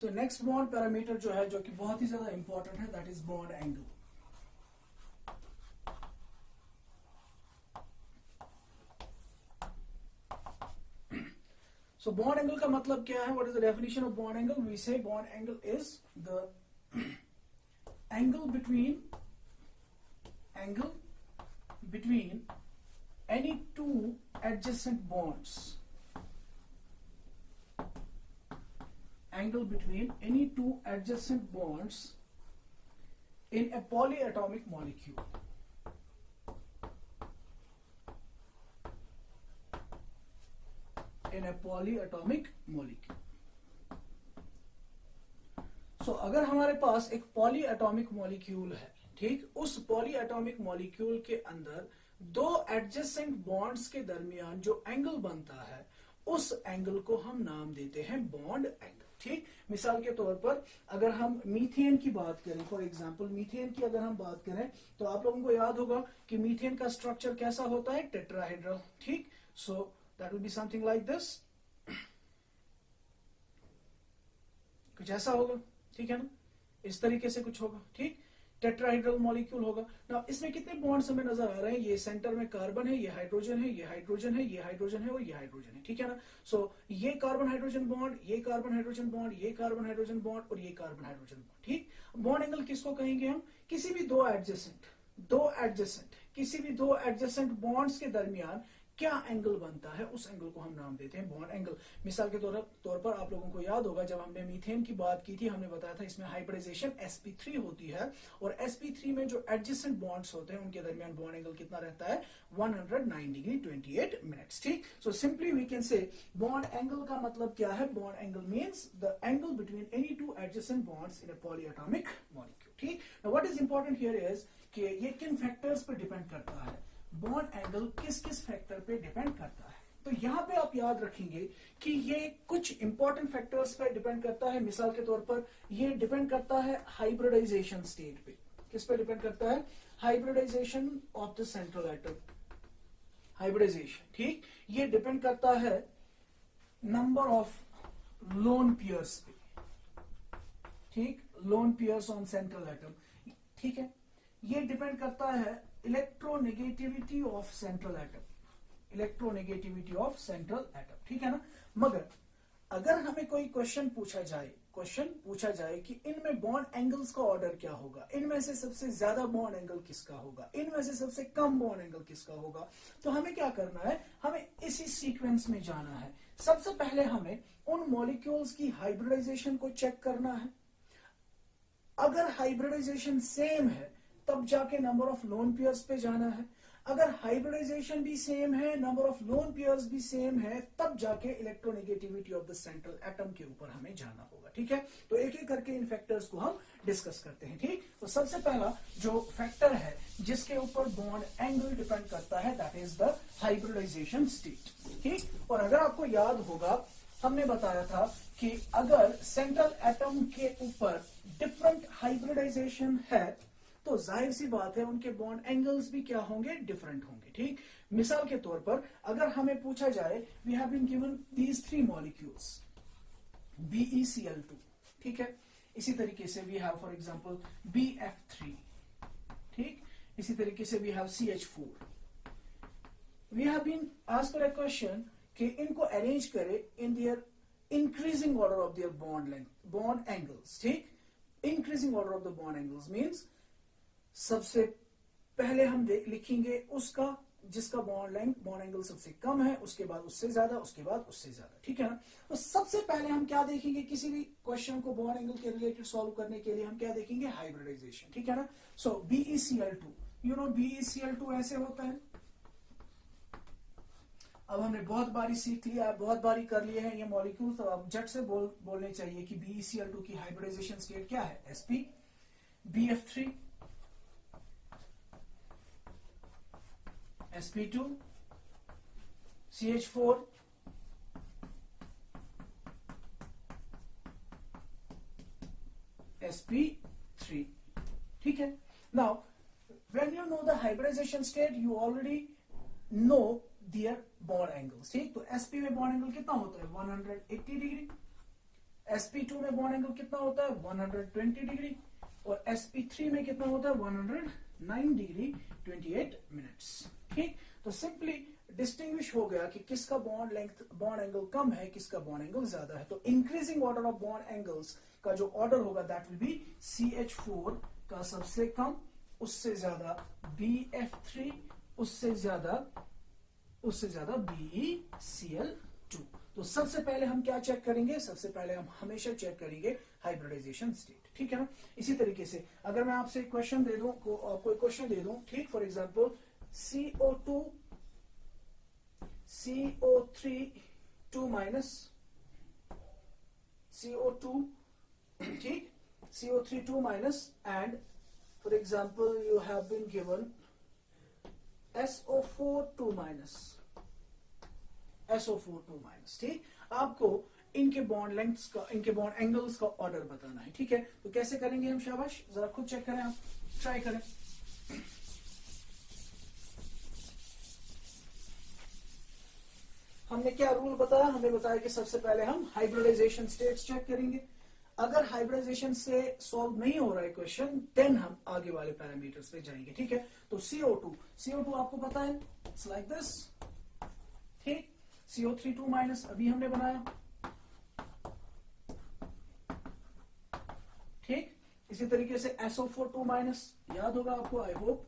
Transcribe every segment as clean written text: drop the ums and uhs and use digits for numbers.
तो next bond parameter जो है, जो कि बहुत ही ज्यादा इंपॉर्टेंट है, that is bond angle. So bond angle का मतलब क्या है? What is the definition of bond angle? We say bond angle is the angle between any two adjacent bonds, angle between any two adjacent bonds in a polyatomic molecule. In a polyatomic molecule. So, अगर हमारे पास एक polyatomic molecule है, ठीक, उस polyatomic molecule के अंदर दो adjacent bonds के दरमियान जो एंगल बनता है, उस एंगल को हम नाम देते हैं बॉन्ड एंगल। ठीक, मिसाल के तौर पर अगर हम मीथेन की बात करें, फॉर एग्जांपल मीथेन की अगर हम बात करें, तो आप लोगों को याद होगा कि मीथेन का स्ट्रक्चर कैसा होता है? टेट्राहेड्रल। ठीक, so that will be something like this, कुछ ऐसा होगा, ठीक है ना, इस तरीके से कुछ होगा। ठीक, टेट्राहेड्रल मॉलिक्यूल होगा ना। इसमें कितने बॉन्ड्स हमें नजर आ रहे हैं? ये सेंटर में कार्बन है, ये हाइड्रोजन है, ये हाइड्रोजन है, ये हाइड्रोजन है और ये हाइड्रोजन है, ठीक है ना। सो ये कार्बन हाइड्रोजन बॉन्ड, ये कार्बन हाइड्रोजन बॉन्ड, ये कार्बन हाइड्रोजन बॉन्ड और ये कार्बन हाइड्रोजन बॉन्ड। ठीक, बॉन्ड एंगल किसको कहेंगे हम? किसी भी दो एडजेसेंट किसी भी दो एडजेसेंट बॉन्ड्स के दरमियान क्या एंगल बनता है, उस एंगल को हम नाम देते हैं बॉन्ड एंगल। मिसाल के तौर पर आप लोगों को याद होगा, जब हमने मीथेन की बात की थी, हमने बताया था इसमें हाइब्रिडाइजेशन sp3 होती है, और sp3 में जो एडजेसेंट बॉन्ड्स होते हैं उनके दरमियान बॉन्ड एंगल कितना रहता है? 109 डिग्री 28 मिनट्स। ठीक, so simply we can say bond angle का मतलब क्या है? Bond angle means the angle between any two adjacent bonds in a polyatomic molecule. ठीक, now what is important here is कि ये किन फैक्टर्स पर डिपेंड करता है? बॉन्ड एंगल किस किस फैक्टर पे डिपेंड करता है? तो यहां पे आप याद रखेंगे कि ये कुछ इंपॉर्टेंट फैक्टर्स पे डिपेंड करता है। मिसाल के तौर पर ये डिपेंड करता है हाइब्रिडाइजेशन स्टेट पे। किस पे डिपेंड करता है? Hybridization of the central atom, hybridization. ठीक, ये डिपेंड करता है नंबर ऑफ लोन पेयर्स पे। ठीक, loan pairs on central atom. ठीक है, ये डिपेंड करता है electronegativity of central atom, electronegativity of central atom. ठीक है ना। मगर अगर हमें कोई क्वेश्चन पूछा जाए कि इनमें बॉन्ड एंगल्स का ऑर्डर क्या होगा, इनमें से सबसे ज्यादा बॉन्ड एंगल किसका होगा, इनमें से सबसे कम बॉन्ड एंगल किसका होगा, तो हमें क्या करना है? हमें इसी सीक्वेंस में जाना है। सबसे पहले हमें उन मॉलिक्यूल्स की हाइब्रिडाइजेशन को चेक करना है। अगर हाइब्रिडाइजेशन सेम है तब जाके नंबर ऑफ लोन पेयर्स पे जाना है। अगर हाइब्रिडाइजेशन भी सेम है, नंबर ऑफ लोन पेयर्स भी सेम है, तब जाके electronegativity of the central atom के ऊपर हमें जाना होगा। ठीक है, तो एक एक करके इन फैक्टर्स को हम डिस्कस करते हैं। ठीक, तो सबसे पहला जो फैक्टर है जिसके ऊपर बॉन्ड एंगल डिपेंड करता है, that is the hybridization state. ठीक, और अगर आपको याद होगा, हमने बताया था कि अगर सेंट्रल एटम के ऊपर डिफरेंट हाइब्रिडाइजेशन है तो जाहिर सी बात है उनके बॉन्ड एंगल्स भी क्या होंगे? डिफरेंट होंगे। ठीक, मिसाल के तौर पर अगर हमें पूछा जाए, we have been given these 3 molecules BeCl2, ठीक है, इसी तरीके से we have for example BF3, ठीक, इसी तरीके से we have CH4। We have been asked a question कि इनको अरेंज करें in their increasing order of their bond length, bond angles. ठीक, increasing order of the bond angles means सबसे पहले हम लिखेंगे उसका जिसका बॉन्ड लेंथ, बॉन्ड एंगल सबसे कम है, उसके बाद उससे ज्यादा, उसके बाद उससे ज्यादा। ठीक है ना। तो सबसे पहले हम क्या देखेंगे? किसी भी क्वेश्चन को बॉन्ड एंगल के रिलेटेड सॉल्व करने के लिए हम क्या देखेंगे? हाइब्रिडाइजेशन। ठीक है ना। सो BeCl2, यू नो BeCl2 ऐसे होता है। अब हमने बहुत बारी सीख लिया, बहुत बारी कर लिए हैं ये मॉलिक्यूल, तो अब झट से बोलने चाहिए कि BeCl2 की हाइब्रिडाइजेशन स्टेट क्या है? sp, BF3, sp2, CH4, sp3। ठीक है। Now when you know the hybridization state, you already know their bond angles। ठीक, तो sp में बॉन्ड एंगल कितना होता है? 180 डिग्री। sp2 में बॉन्ड एंगल कितना होता है 120 डिग्री और sp3 में कितना होता है 109 डिग्री 28 मिनट्स। ठीक, तो सिंपली डिस्टिंग्विश हो गया कि किसका बॉन्ड लेंथ बॉन्ड एंगल कम है, किसका बॉन्ड एंगल ज्यादा है। तो increasing order of bond angles का जो ऑर्डर होगा दैट विल बी CH4 का सबसे कम, उससे ज्यादा BF3, उससे ज्यादा BeCl2। तो सबसे पहले हम क्या चेक करेंगे, सबसे पहले हम हमेशा चेक करेंगे हाइब्रिडाइजेशन स्टेट। ठीक है ना। इसी तरीके से अगर मैं आपसे क्वेश्चन दे दूं, कोई क्वेश्चन दे दूं, ठीक, for example CO2 CO3 2 minus CO2, ठीक, CO3 2 minus and for example you have been given SO4 2 minus SO4 2 minus. ठीक, आपको इनके बॉन्ड लेंथ्स का, इनके बॉन्ड एंगल्स का ऑर्डर बताना है। ठीक है, तो कैसे करेंगे हम, शाबाश, जरा खुद चेक करें, आप ट्राई करें। हमने क्या रूल बताया, हमें बताया कि सबसे पहले हम हाइब्रिडाइजेशन स्टेट्स चेक करेंगे। अगर हाइब्रिडाइजेशन से सॉल्व नहीं हो रहा है क्वेश्चन, देन हम आगे वाले पैरामीटर्स पे जाएंगे। ठीक है, तो CO2 आपको पता है, इट्स लाइक दिस। ठीक, CO3 2 माइनस अभी हमने बनाया। ठीक, इसी तरीके से SO4 2 माइनस याद होगा आपको, आई होप।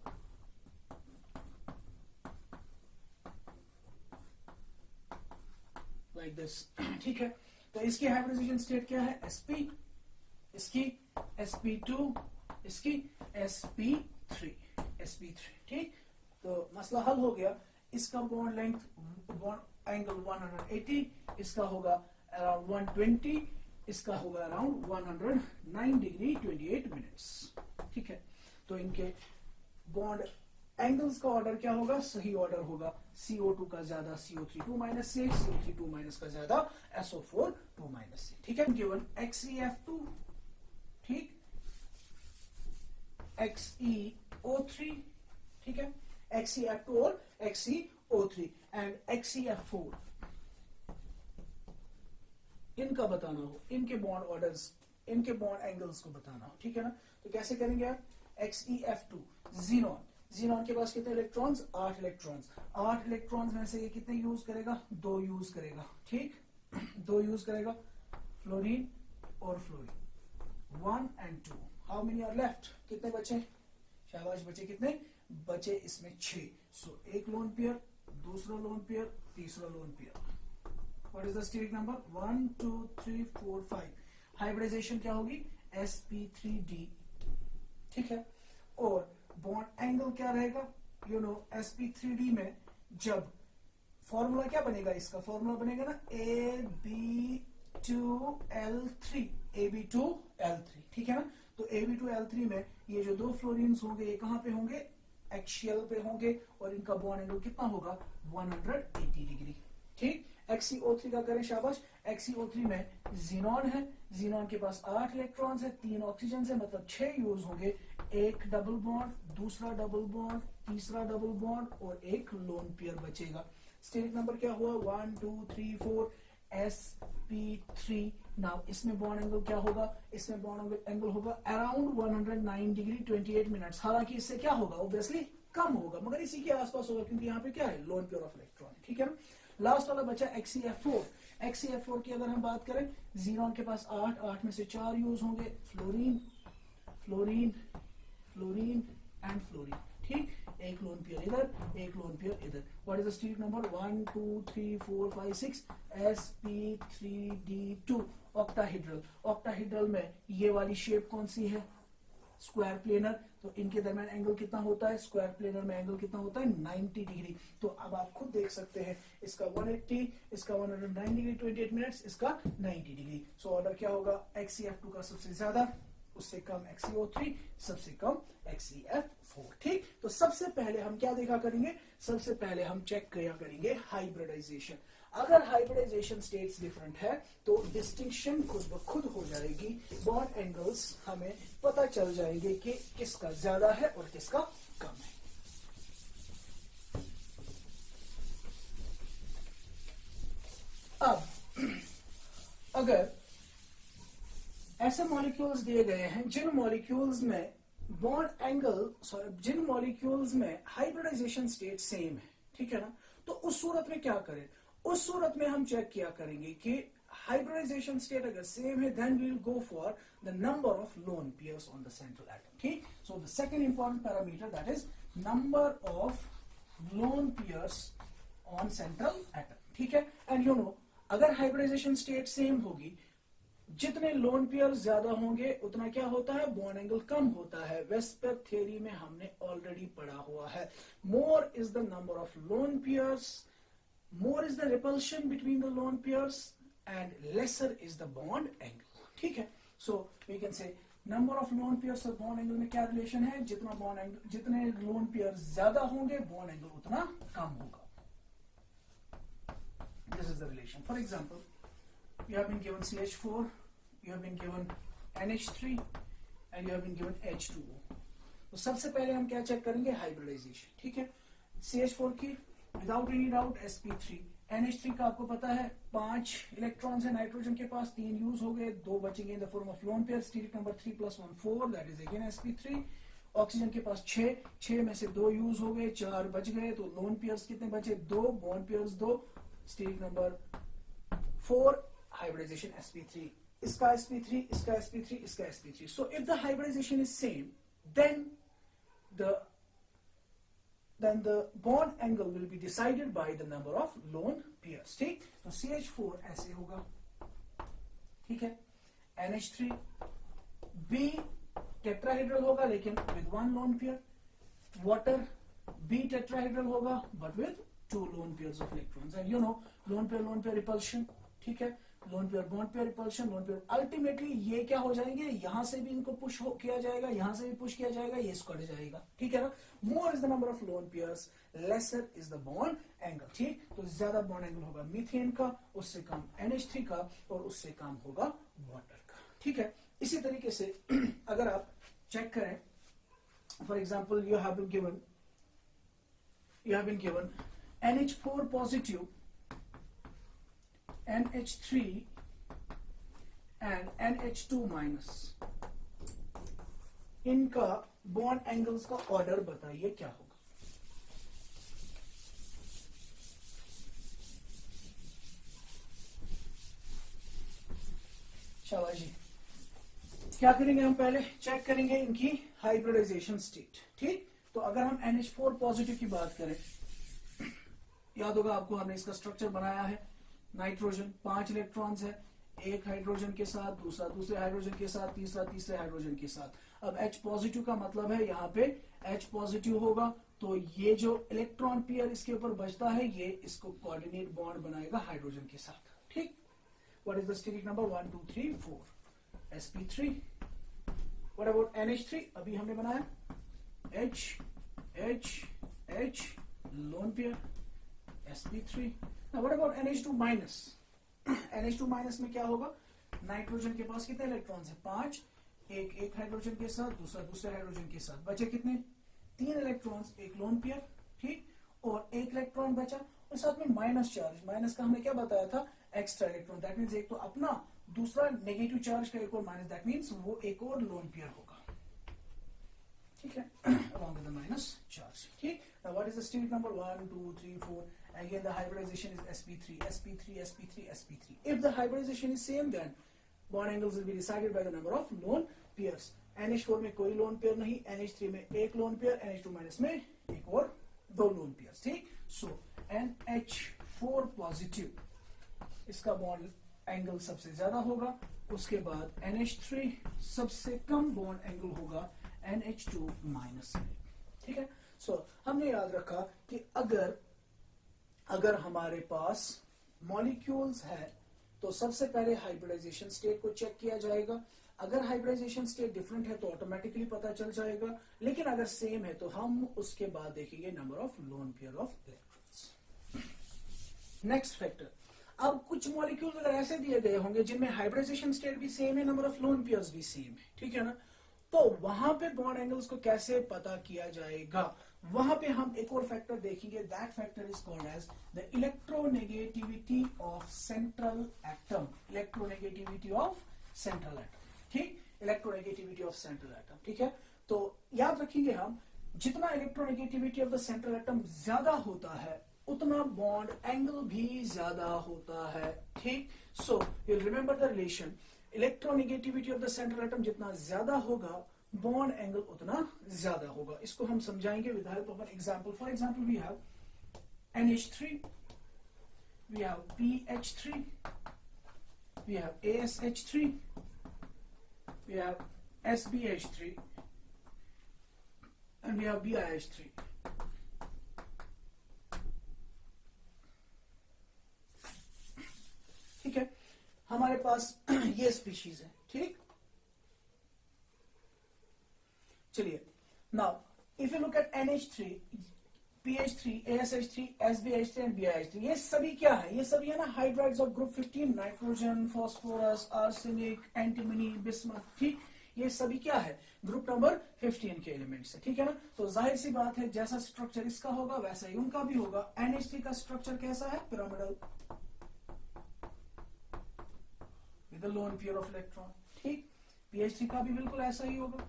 Like this. ठीक है, तो इसकी हाइब्रिडाइजेशन स्टेट क्या है, sp, इसकी sp2, इसकी sp3। ठीक, तो मसला हल हो गया। इसका बॉन्ड लेंथ, बॉन्ड एंगल 180, इसका होगा अराउंड 120, इसका होगा अराउंड 109 डिग्री 28 मिनट्स। ठीक है, तो इनके बॉन्ड एंगल्स का ऑर्डर क्या होगा, सही ऑर्डर होगा CO2 का ज्यादा CO3 2 माइनस से, CO3 2 माइनस का ज्यादा SO4 2 माइनस से। ठीक है, गिवन XeF2, ठीक, XeO3, ठीक है, XeF2 और XeO3 एंड XeF4 इनका बताना हो, इनके बॉन्ड ऑर्डर्स, इनके बॉन्ड एंगल्स को बताना हो। ठीक है ना, तो कैसे करेंगे आप, XeF2 जीनॉन के पास कितने इलेक्ट्रॉन्स, 8 इलेक्ट्रॉन्स। 8 इलेक्ट्रॉन्स में से ये कितने यूज करेगा, 2 यूज करेगा। ठीक, 2 यूज करेगा, फ्लोरीन और fluorine, 1 and 2। How many are left, कितने बचे, शाबाश, बचे कितने, बचे इसमें 6। सो एक लोन पेयर, दूसरा लोन पेयर, तीसरा lone pair. What is the steric number, 1 2 3 4 5। Hybridization क्या होगी, sp3d। ठीक है, और बॉन्ड एंगल क्या रहेगा, यू नो sp3d में जब फॉर्मूला क्या बनेगा, इसका फॉर्मूला बनेगा ना AB2L3। ठीक है ना, तो AB2L3 में ये जो 2 फ्लोरीन्स होंगे ये कहां पे होंगे, एक्सियल पे होंगे, और इनका बॉन्ड एंगल कितना होगा 180 डिग्री। ठीक, XeO3 का करें, शाबाश। XeO3 में जीनॉन है, जीनॉन के पास 8 इलेक्ट्रॉन्स है, 3 ऑक्सीजन है, मतलब 6 यूज होंगे। एक डबल बॉन्ड, दूसरा डबल बॉन्ड, तीसरा डबल बॉन्ड और एक लोन पेयर बचेगा। स्टेरिक नंबर क्या हुआ, 1 2 3 4 sp3। नाउ इसमें बॉन्ड एंगल क्या होगा, इसमें बॉन्ड एंगल होगा अराउंड 109 डिग्री 28 मिनट्स। हालांकि इससे क्या होगा, ऑब्वियसली कम होगा, मगर इसी के आसपास होगा, क्योंकि यहाँ पे क्या है, लोन पेयर ऑफ इलेक्ट्रॉन। ठीक है ना, लास्ट वाला बचा XeF4। XeF4 की अगर हम बात करें, जीनॉन के पास 8 में से 4 यूज होंगे, fluorine fluorine fluorine and fluorine. ठीक, एक लोन पेयर इधर, एक लोन पेयर इधर। What is the steric number, 1 2 3 4 5 6 sp3d2। Octahedral, octahedral में ये वाली शेप कौन सी है, स्क्वायर प्लेनर। तो इनके दरमियान एंगल कितना होता है, स्क्वायर प्लेनर में एंगल कितना होता है, 90 डिग्री। तो अब आप खुद देख सकते हैं, इसका 180, इसका 109 डिग्री 28 मिनट्स, इसका 90 डिग्री। सो ऑर्डर क्या होगा, XeF2 का सबसे ज्यादा, उससे कम XeO3, सबसे कम XeF4। ठीक, तो सबसे पहले हम क्या देखा करेंगे, सबसे पहले हम चेक किया करेंगे हाइब्रिडाइजेशन। अगर हाइब्रिडाइजेशन स्टेट्स डिफरेंट है तो डिस्टिंक्शन खुद ब खुद हो जाएगी, बॉन्ड एंगल्स हमें पता चल जाएंगे कि किसका ज्यादा है और किसका कम है। अब अगर ऐसे मॉलिक्यूल्स दिए गए हैं जिन मॉलिक्यूल्स में बॉन्ड एंगल, जिन मॉलिक्यूल्स में हाइब्रिडाइजेशन स्टेट सेम है, ठीक है ना, तो उस सूरत में क्या करें, उस सूरत में हम चेक किया करेंगे कि हाइब्रिडाइजेशन स्टेट अगर सेम है, then we will go for the number of lone pairs on the central atom, ठीक। So the second important parameter that is number of lone pairs on central atom, ठीक है। And you know, अगर hybridization state same होगी, जितने lone pair ज्यादा होंगे उतना क्या होता है, बॉन्ड एंगल कम होता है। वेस्पर थ्योरी में हमने ऑलरेडी पढ़ा हुआ है, more is the number of lone pairs, more is the repulsion between the lone pairs and lesser is the bond angle, ठीक है। So we can say number of lone pairs और bond angle में क्या relation है, जितना bond angle, जितने lone pair ज्यादा होंगे बॉन्ड एंगल उतना कम होगा। This is the relation. For example, you have been given CH4, you have been given NH3 and you have been given H2O. तो सबसे पहले हम क्या चेक करेंगे, हाइब्रिडाइजेशन, ठीक है। CH4 की without any doubt sp3, NH3 का आपको पता है 5 इलेक्ट्रॉन्स है नाइट्रोजन के पास, 3 यूज हो गए, 2 बचेंगे इन the form of lone pair, steric number 3 + 1 4, that is again sp3। Oxygen के पास 6 में से 2 यूज हो गए, 4 बच गए, तो लोन पेयर्स कितने बचे, 2, bond pairs 2, steric number 4, hybridization sp3, इसका sp3, इसका sp3, इसका sp3। So if the hybridization is same, then the bond angle will be decided by the number of lone pairs, ठीक। तो CH4 ऐसे होगा, ठीक है। NH3 B टेट्राहेड्रल होगा लेकिन with 1 lone pair, water B tetrahedral होगा but with 2 lone pairs of electrons, and you know lone pair repulsion, ठीक है, lone pair bond pair repulsion, lone pair, ultimately ये क्या हो जाएंगे, यहां से भी इनको पुश किया जाएगा, यहां से भी पुश किया जाएगा, ये स्क्वाड जाएगा, ठीक है ना। More is the number of lone pairs, lesser is the bond angle, ठीक। तो ज्यादा बॉन्ड एंगल होगा मीथेन का, उससे कम NH3 का, और उससे कम होगा वाटर का, ठीक है। इसी तरीके से अगर आप चेक करें, for example you have been given NH4 positive, NH3 and NH2 minus, इनका बॉन्ड एंगल्स का ऑर्डर बताइए क्या होगा। शाबाश जी। क्या करेंगे हम, पहले चेक करेंगे इनकी हाइब्रिडाइजेशन स्टेट, ठीक। तो अगर हम NH4 पॉजिटिव की बात करें, याद होगा आपको, हमने इसका स्ट्रक्चर बनाया है, नाइट्रोजन 5 इलेक्ट्रॉन्स है, एक हाइड्रोजन के साथ, दूसरा दूसरे हाइड्रोजन के साथ, तीसरा तीसरे हाइड्रोजन के साथ। अब H पॉजिटिव का मतलब है यहाँ पे H पॉजिटिव होगा, तो ये जो इलेक्ट्रॉन पेयर इसके ऊपर बचता है, ये इसको कोऑर्डिनेट बॉन्ड बनाएगा हाइड्रोजन के साथ, ठीक। What is the steric number, 1 2 3 4, sp3। What about NH3, अभी हमने बनाया H H H, lone pair, sp3। Now what about NH2 minus, NH2 minus में क्या होगा, नाइट्रोजन के पास कितने इलेक्ट्रॉन्स हैं, 5, एक हाइड्रोजन के साथ, दूसरा दूसरे हाइड्रोजन के साथ, बचे कितने, 3 इलेक्ट्रॉन्स, एक लोन पेयर, ठीक, और 1 इलेक्ट्रॉन बचा, और साथ में माइनस चार्ज, माइनस का हमने क्या बताया था, एक्स्ट्रा इलेक्ट्रॉन, दैट मीन्स एक तो अपना, दूसरा नेगेटिव चार्ज का एक और माइनस, दैट मीन्स वो एक और लोन पेयर होगा, ठीक है, along with the minus charge, ठीक। Now what is the steric number, 1 2 3 4, again the hybridization is sp3 sp3 sp3 sp3। if the hybridization is same, then bond angles will be decided by the number of lone pairs। NH4 में कोई lone pair नहीं, NH3 में एक lone pair, NH2 minus में एक और 2 lone pair, ठीक। सो NH4 positive, इसका बॉन्ड एंगल सबसे ज्यादा होगा, उसके बाद NH3 सबसे कम बॉन्ड एंगल होगा NH2 माइनस में, ठीक है। सो हमने याद रखा कि अगर हमारे पास मॉलिक्यूल्स है तो सबसे पहले हाइब्रिडाइजेशन स्टेट को चेक किया जाएगा। अगर हाइब्रिडाइजेशन स्टेट डिफरेंट है तो ऑटोमेटिकली पता चल जाएगा, लेकिन अगर सेम है तो हम उसके बाद देखेंगे number of loan pair of electrons. Next factor, अब कुछ मॉलिक्यूल्स अगर ऐसे दिए गए होंगे जिनमें हाइब्रिडाइजेशन स्टेट भी सेम है, नंबर ऑफ लोन पेयर्स भी सेम है, ठीक है ना, तो वहां पे बॉन्ड एंगल्स को कैसे पता किया जाएगा, वहां पे हम एक और फैक्टर देखेंगे, that factor is called as the electronegativity of central atom, electronegativity of central atom, ठीक, इलेक्ट्रोनेगेटिविटी ऑफ सेंट्रल एटम, ठीक है। तो याद रखेंगे हम, जितना electronegativity of the central atom ज्यादा होता है उतना बॉन्ड एंगल भी ज्यादा होता है, ठीक। So you remember the relation, electronegativity of the central atom जितना ज्यादा होगा बॉन्ड एंगल उतना ज्यादा होगा। इसको हम समझाएंगे with help of an example. For example we have NH3, we have PH3, we have ASH3, we have SBH3, and we have BiH3. ठीक है, हमारे पास ये स्पीशीज है, ठीक। चलिए, now if you look eight NH3, PH3, ASH3, SBH3 and BiH3, ये सभी क्या है? ये सभी है ना hydrides of group 15, nitrogen, phosphorus, arsenic, antimony, bismuth, ठीक। ये सभी क्या है? ग्रुप नंबर 15 के एलिमेंट्स है, ठीक है ना। तो जाहिर सी बात है, जैसा स्ट्रक्चर इसका होगा वैसा ही उनका भी होगा। NH3 का स्ट्रक्चर कैसा है? Pyramidal with a loan pair of electron, ठीक। PH3 का भी बिल्कुल ऐसा ही होगा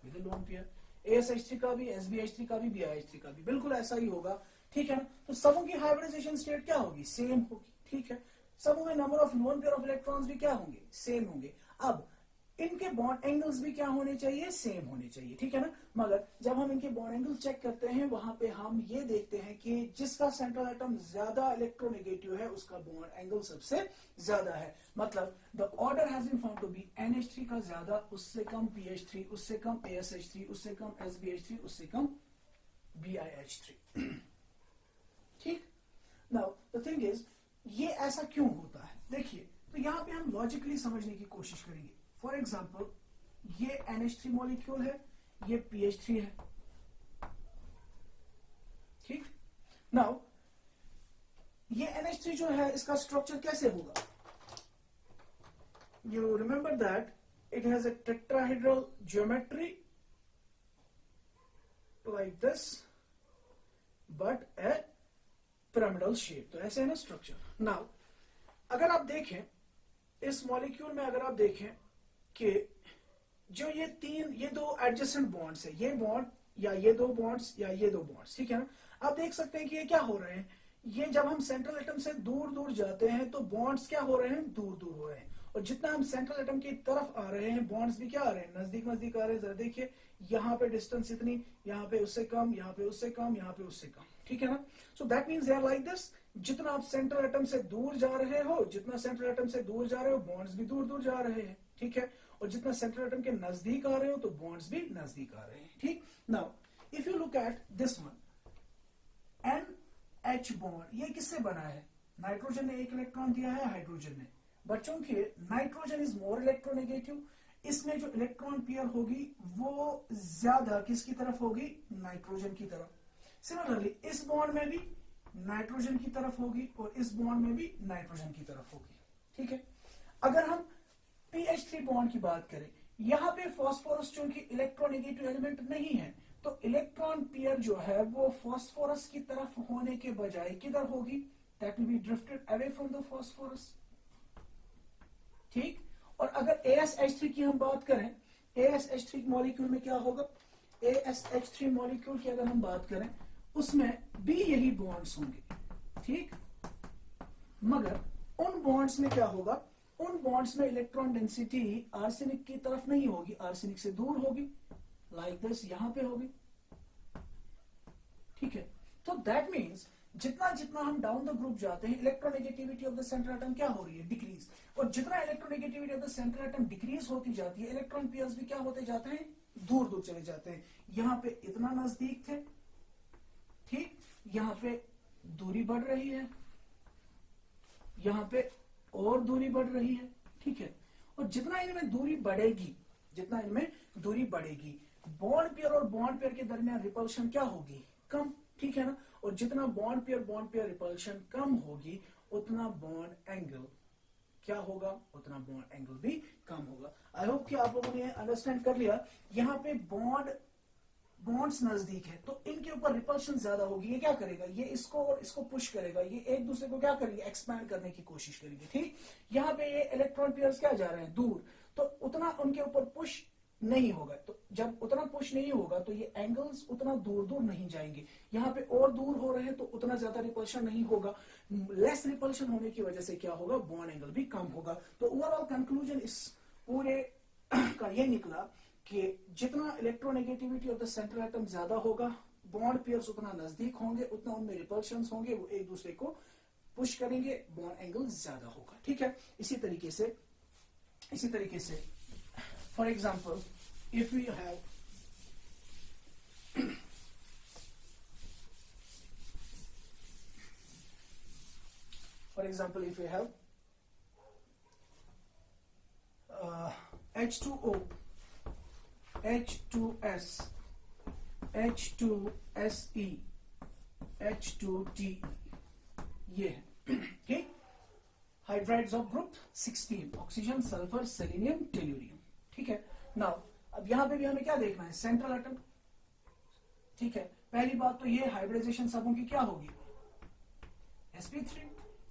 with a lone pair. ASH3 का भी, SBH3 का भी, BiH3 का भी बिल्कुल ऐसा ही होगा, ठीक है ना। तो सबों की हाइब्रिडाइजेशन स्टेट क्या होगी? सेम होगी, ठीक है। सबों में number of loan pair of electrons भी क्या होंगे? सेम होंगे। अब इनके बॉन्ड एंगल्स भी क्या होने चाहिए? सेम होने चाहिए, ठीक है ना। मगर जब हम इनके बॉन्ड एंगल चेक करते हैं वहां पे हम ये देखते हैं कि जिसका सेंट्रल एटम ज्यादा इलेक्ट्रोनेगेटिव है उसका बॉन्ड एंगल सबसे ज्यादा है। मतलब the order has been found to be NH3 का ज्यादा, उससे कम PH3, उससे कम ASH3, उससे कम SBH3, उससे कम BiH3, ठीक। नाउ द थिंग इज, ये ऐसा क्यों होता है? देखिए, तो यहां पे हम लॉजिकली समझने की कोशिश करेंगे। फॉर एग्जाम्पल, ये NH3 मॉलिक्यूल है, ये PH3 है, ठीक। नाउ ये NH3 जो है इसका स्ट्रक्चर कैसे होगा? You remember that it has a tetrahedral geometry like this but A pyramidal shape. तो ऐसे है ना स्ट्रक्चर। नाउ अगर आप देखें इस मॉलिक्यूल में, अगर आप देखें कि जो ये दो एडजेसेंट बॉन्ड्स है, ये बॉन्ड या ये दो बॉन्ड्स या ये दो बॉन्ड्स, ठीक है ना। आप देख सकते हैं कि ये क्या हो रहे हैं, ये जब हम सेंट्रल एटम से दूर दूर जाते हैं तो बॉन्ड्स क्या हो रहे हैं? दूर दूर हो रहे हैं। और जितना हम सेंट्रल एटम की तरफ आ रहे हैं बॉन्ड्स भी क्या आ रहे हैं? नजदीक नजदीक आ रहे हैं। जरा देखिए, यहाँ पे डिस्टेंस इतनी, यहाँ पे उससे कम, यहाँ पे उससे कम, यहाँ पे उससे कम, ठीक है ना। So that means they are like this. जितना आप सेंट्रल एटम से दूर जा रहे हो, जितना सेंट्रल एटम से दूर जा रहे हो बॉन्ड्स भी दूर दूर जा रहे हैं, ठीक है। और जितना सेंट्रल एटम के नजदीक आ रहे हो तो बॉन्ड्स भी नजदीक आ रहे हैं, ठीक। Now if you look at this one, NH bond, ये किससे बना है? नाइट्रोजन ने एक इलेक्ट्रॉन दिया है, हाइड्रोजन ने। बच्चों के नाइट्रोजन इज मोर इलेक्ट्रोनेगेटिव, इसमें जो इलेक्ट्रॉन पेयर होगी वो ज्यादा किसकी तरफ होगी? नाइट्रोजन की तरफ। सिमिलरली इस बॉन्ड में भी नाइट्रोजन की तरफ होगी और इस बॉन्ड में भी नाइट्रोजन की तरफ होगी, ठीक है। अगर हम PH3 बॉन्ड की बात करें, यहां पे फास्फोरस चूंकि इलेक्ट्रोनेगेटिव एलिमेंट नहीं है तो इलेक्ट्रॉन पेयर जो है वो फास्फोरस की तरफ होने के बजाय किधर होगी? That will B drifted away from the phosphorus, ठीक। और अगर ASH3 की हम बात करें, ASH3 मॉलिक्यूल में क्या होगा? ASH3 मॉलिक्यूल की अगर हम बात करें उसमें भी यही बॉन्ड्स होंगे, ठीक। मगर उन बॉन्ड्स में क्या होगा? उन बॉन्ड्स में इलेक्ट्रॉन डेंसिटी आर्सेनिक की तरफ नहीं होगी, आर्सेनिक से दूर होगी, लाइक दिस, यहां पे होगी, ठीक है। तो दैट मीन्स जितना जितना हम डाउन द ग्रुप जाते हैं electronegativity of the central atom क्या हो रही है? डिक्रीज। और जितना electronegativity of the central atom decrease होती जाती है इलेक्ट्रॉन पेयर्स भी क्या होते जाते हैं? दूर दूर चले जाते हैं। यहां पे इतना नजदीक थे, ठीक, यहां पे दूरी बढ़ रही है, यहां पे और दूरी बढ़ रही है, ठीक है। और जितना इनमें दूरी बढ़ेगी, जितना इनमें दूरी बढ़ेगी बॉन्ड पेयर और बॉन्ड पेयर के दरमियान रिपल्शन क्या होगी? कम, ठीक है ना। और जितना बॉन्ड पेयर रिपल्शन कम होगी उतना बॉन्ड एंगल क्या होगा? उतना बॉन्ड एंगल भी कम होगा। आई होप कि आप लोगों ने अंडरस्टैंड कर लिया। यहाँ पे बॉन्ड बॉन्ड्स नजदीक है तो इनके ऊपर रिपल्शन ज्यादा होगी। ये क्या करेगा, ये इसको और इसको पुश करेगा, ये एक दूसरे को क्या करेंगे, एक्सपैंड करने की कोशिश करेंगे। ठीक, यहाँ पे ये इलेक्ट्रॉन पेयर्स क्या जा रहे हैं, दूर, तो उतना उनके ऊपर पुश नहीं होगा। तो जब उतना पुश नहीं होगा तो ये एंगल्स उतना दूर दूर नहीं जाएंगे। यहाँ पे और दूर हो रहे हैं तो उतना ज्यादा रिपल्शन नहीं होगा। लेस रिपल्शन होने की वजह से क्या होगा, बॉन्ड एंगल भी कम होगा। तो ओवरऑल कंक्लूजन इस पूरे का ये निकला कि जितना electronegativity of the central atom ज्यादा होगा, बॉन्ड पेयर्स उतना नजदीक होंगे, उतना उनमें रिपल्शंस होंगे, वो एक दूसरे को पुश करेंगे, बॉन्ड एंगल ज्यादा होगा। ठीक है, इसी तरीके से for example if we have for example if we have H2O, H2S, H2SE, H2Te, ये है ठीक, hydrides of group 16, oxygen, sulphur, selenium, tellurium. ठीक है, नाउ अब यहां पे भी हमें क्या देखना है, सेंट्रल एटम। ठीक है, पहली बात तो ये हाइब्रिडाइजेशन सबों की क्या होगी, sp3,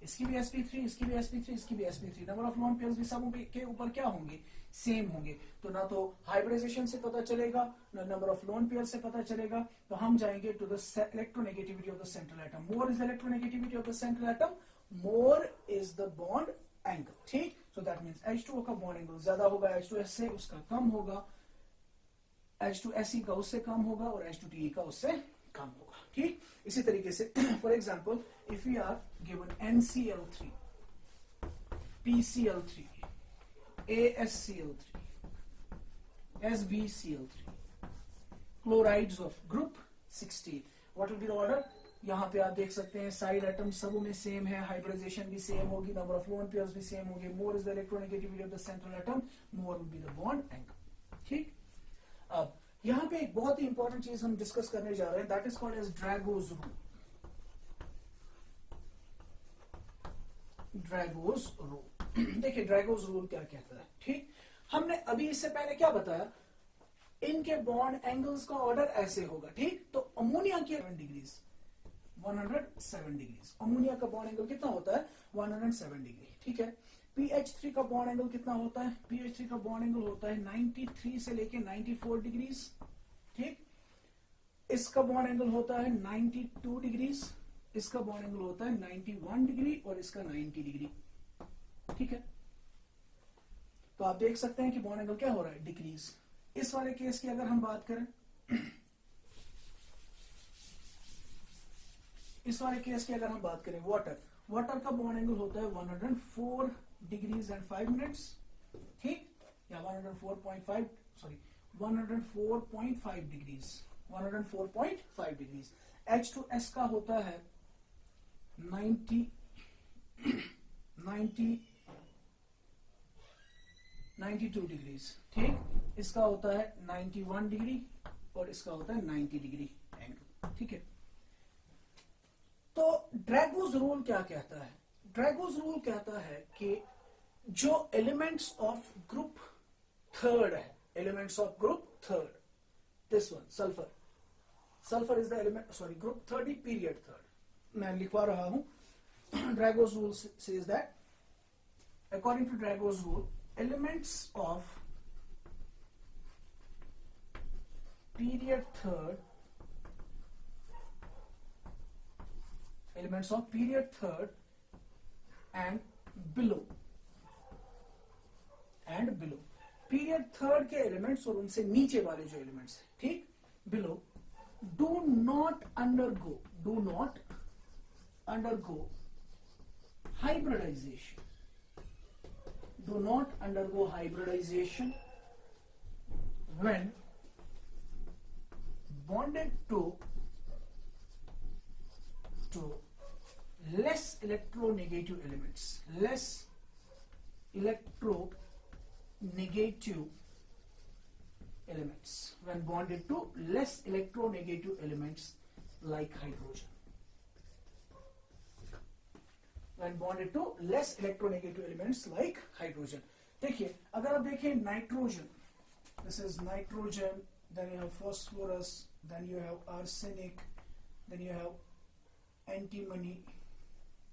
इसकी भी sp3, इसकी भी sp3, इसकी भी sp3। Number of lone pairs भी सबों के ऊपर क्या होंगे, सेम होंगे। तो ना तो हाइब्रिडाइजेशन से पता चलेगा, ना नंबर ऑफ लोन पेयर से पता चलेगा। तो हम जाएंगे to the electronegativity of the central atom. More is the electronegativity of the central atom, more is the bond angle. ठीक, सो दैट मींस H2O का बॉन्ड एंगल ज्यादा होगा H2S से, उसका कम होगा, H2SE का उससे कम होगा, और H2Te का उससे कम होगा। ठीक, इसी तरीके से for example if we are given NCl3, PCl3, ASCl3, SbCl3, chlorides of group 16, what will be the order? यहाँ पे आप देख सकते हैं साइड एटम सब में सेम है, हाइब्रिडाइजेशन भी सेम होगी, नंबर ऑफ लोन पेयर्स भी सेम होंगे। मोर is the electronegativity of the central atom, more will be the bond angle. ठीक, अब यहाँ पे एक बहुत ही इंपॉर्टेंट चीज हम डिस्कस करने जा रहे हैं, that is called as Drago's rule. Drago's rule, देखिए ड्रैगोज रूल क्या कहता है। ठीक, हमने अभी इससे पहले क्या बताया, इनके बॉन्ड एंगल्स का ऑर्डर ऐसे होगा। ठीक, तो अमोनिया के 107 डिग्रीज, अमोनिया का बॉन्ड एंगल कितना होता है, 107 डिग्री। ठीक है, PH3 का बॉन्ड एंगल कितना होता है, PH3 का बॉन्ड एंगल होता है 93 से लेके 94 डिग्रीज। ठीक, इसका बॉन्ड एंगल होता है 92 डिग्रीज, इसका बॉन्ड एंगल होता है 91 डिग्री, और इसका 90 डिग्री। ठीक है, तो आप देख सकते हैं कि बॉन्ड एंगल क्या हो रहा है, डिक्रीज। इस वाले केस की अगर हम बात करें, इस वाले केस की अगर हम बात करें, वाटर का बॉन्ड एंगल होता है 104 डिग्रीज एंड 5 मिनट्स। ठीक, या 104.5 डिग्रीज, 104.5 डिग्रीज। H2S का होता है 92 डिग्रीज। ठीक, इसका होता है 91 डिग्री, और इसका होता है 90 डिग्री एंगल। ठीक है, तो ड्रैगोज रूल क्या कहता है, ड्रैगोज रूल कहता है कि जो एलिमेंट्स ऑफ ग्रुप थर्ड है, elements of group third, this one sulphur is the element, sorry group third ही पीरियड थर्ड, मैं लिखवा रहा हूं। Drago's rule says that according to Drago's rule, elements of period third, elements of period third and below, period third के elements और उनसे नीचे वाले जो elements हैं, ठीक, below, do not undergo hybridization when bonded to less electronegative elements, when bonded to less electronegative elements like hydrogen, देखिए अगर आप देखें nitrogen, this is nitrogen, then you have phosphorus, then you have arsenic, then you have antimony,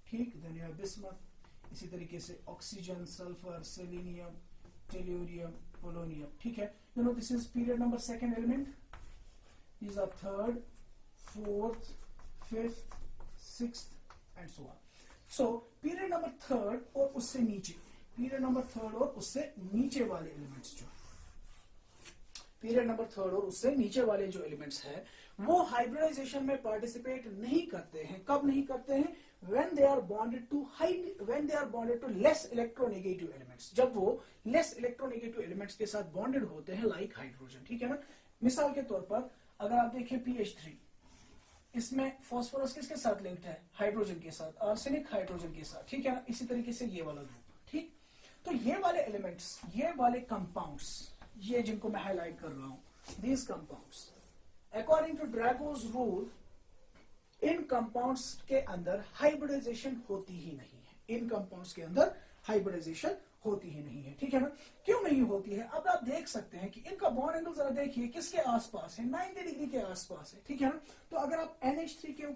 ठीक, then you have bismuth, इसी तरीके से oxygen, sulphur, selenium, tellurium, polonium, ठीक है. You know this is period number second element. These are third, fourth, fifth, sixth and so on. So period number third और उससे नीचे, period number third और उससे नीचे वाले elements जो पीरियड नंबर थर्ड और उससे नीचे वाले जो एलिमेंट्स है वो हाइब्रिडाइजेशन में पार्टिसिपेट नहीं करते हैं. कब नहीं करते हैं? when they are bonded to less electronegative elements. जब वो less electronegative elements के साथ bonded होते हैं like हाइड्रोजन, ठीक है ना. मिसाल के तौर पर अगर आप देखें PH3, इसमें फॉस्फोरस किसके साथ लिंक्ड है? हाइड्रोजन के साथ. आर्सेनिक हाइड्रोजन के साथ, ठीक है ना. इसी तरीके से ये वाला ग्रुप, ठीक. तो ये वाले एलिमेंट्स, ये वाले कंपाउंड्स, ये जिनको मैं हाईलाइट कर रहा हूं, these compounds according to Drago's rule, in compounds के अंदर हाइब्रिडाइजेशन होती ही नहीं है. इन कंपाउंड्स के अंदर हाइब्रिडाइजेशन होती ही नहीं है, ठीक है ना. क्यों नहीं होती है? अब आप देख सकते हैं कि इनका बॉन्ड एंगल जरा देखिए किसके आसपास है, 90 डिग्री के आसपास है, ठीक है ना. तो अगर आप NH3 के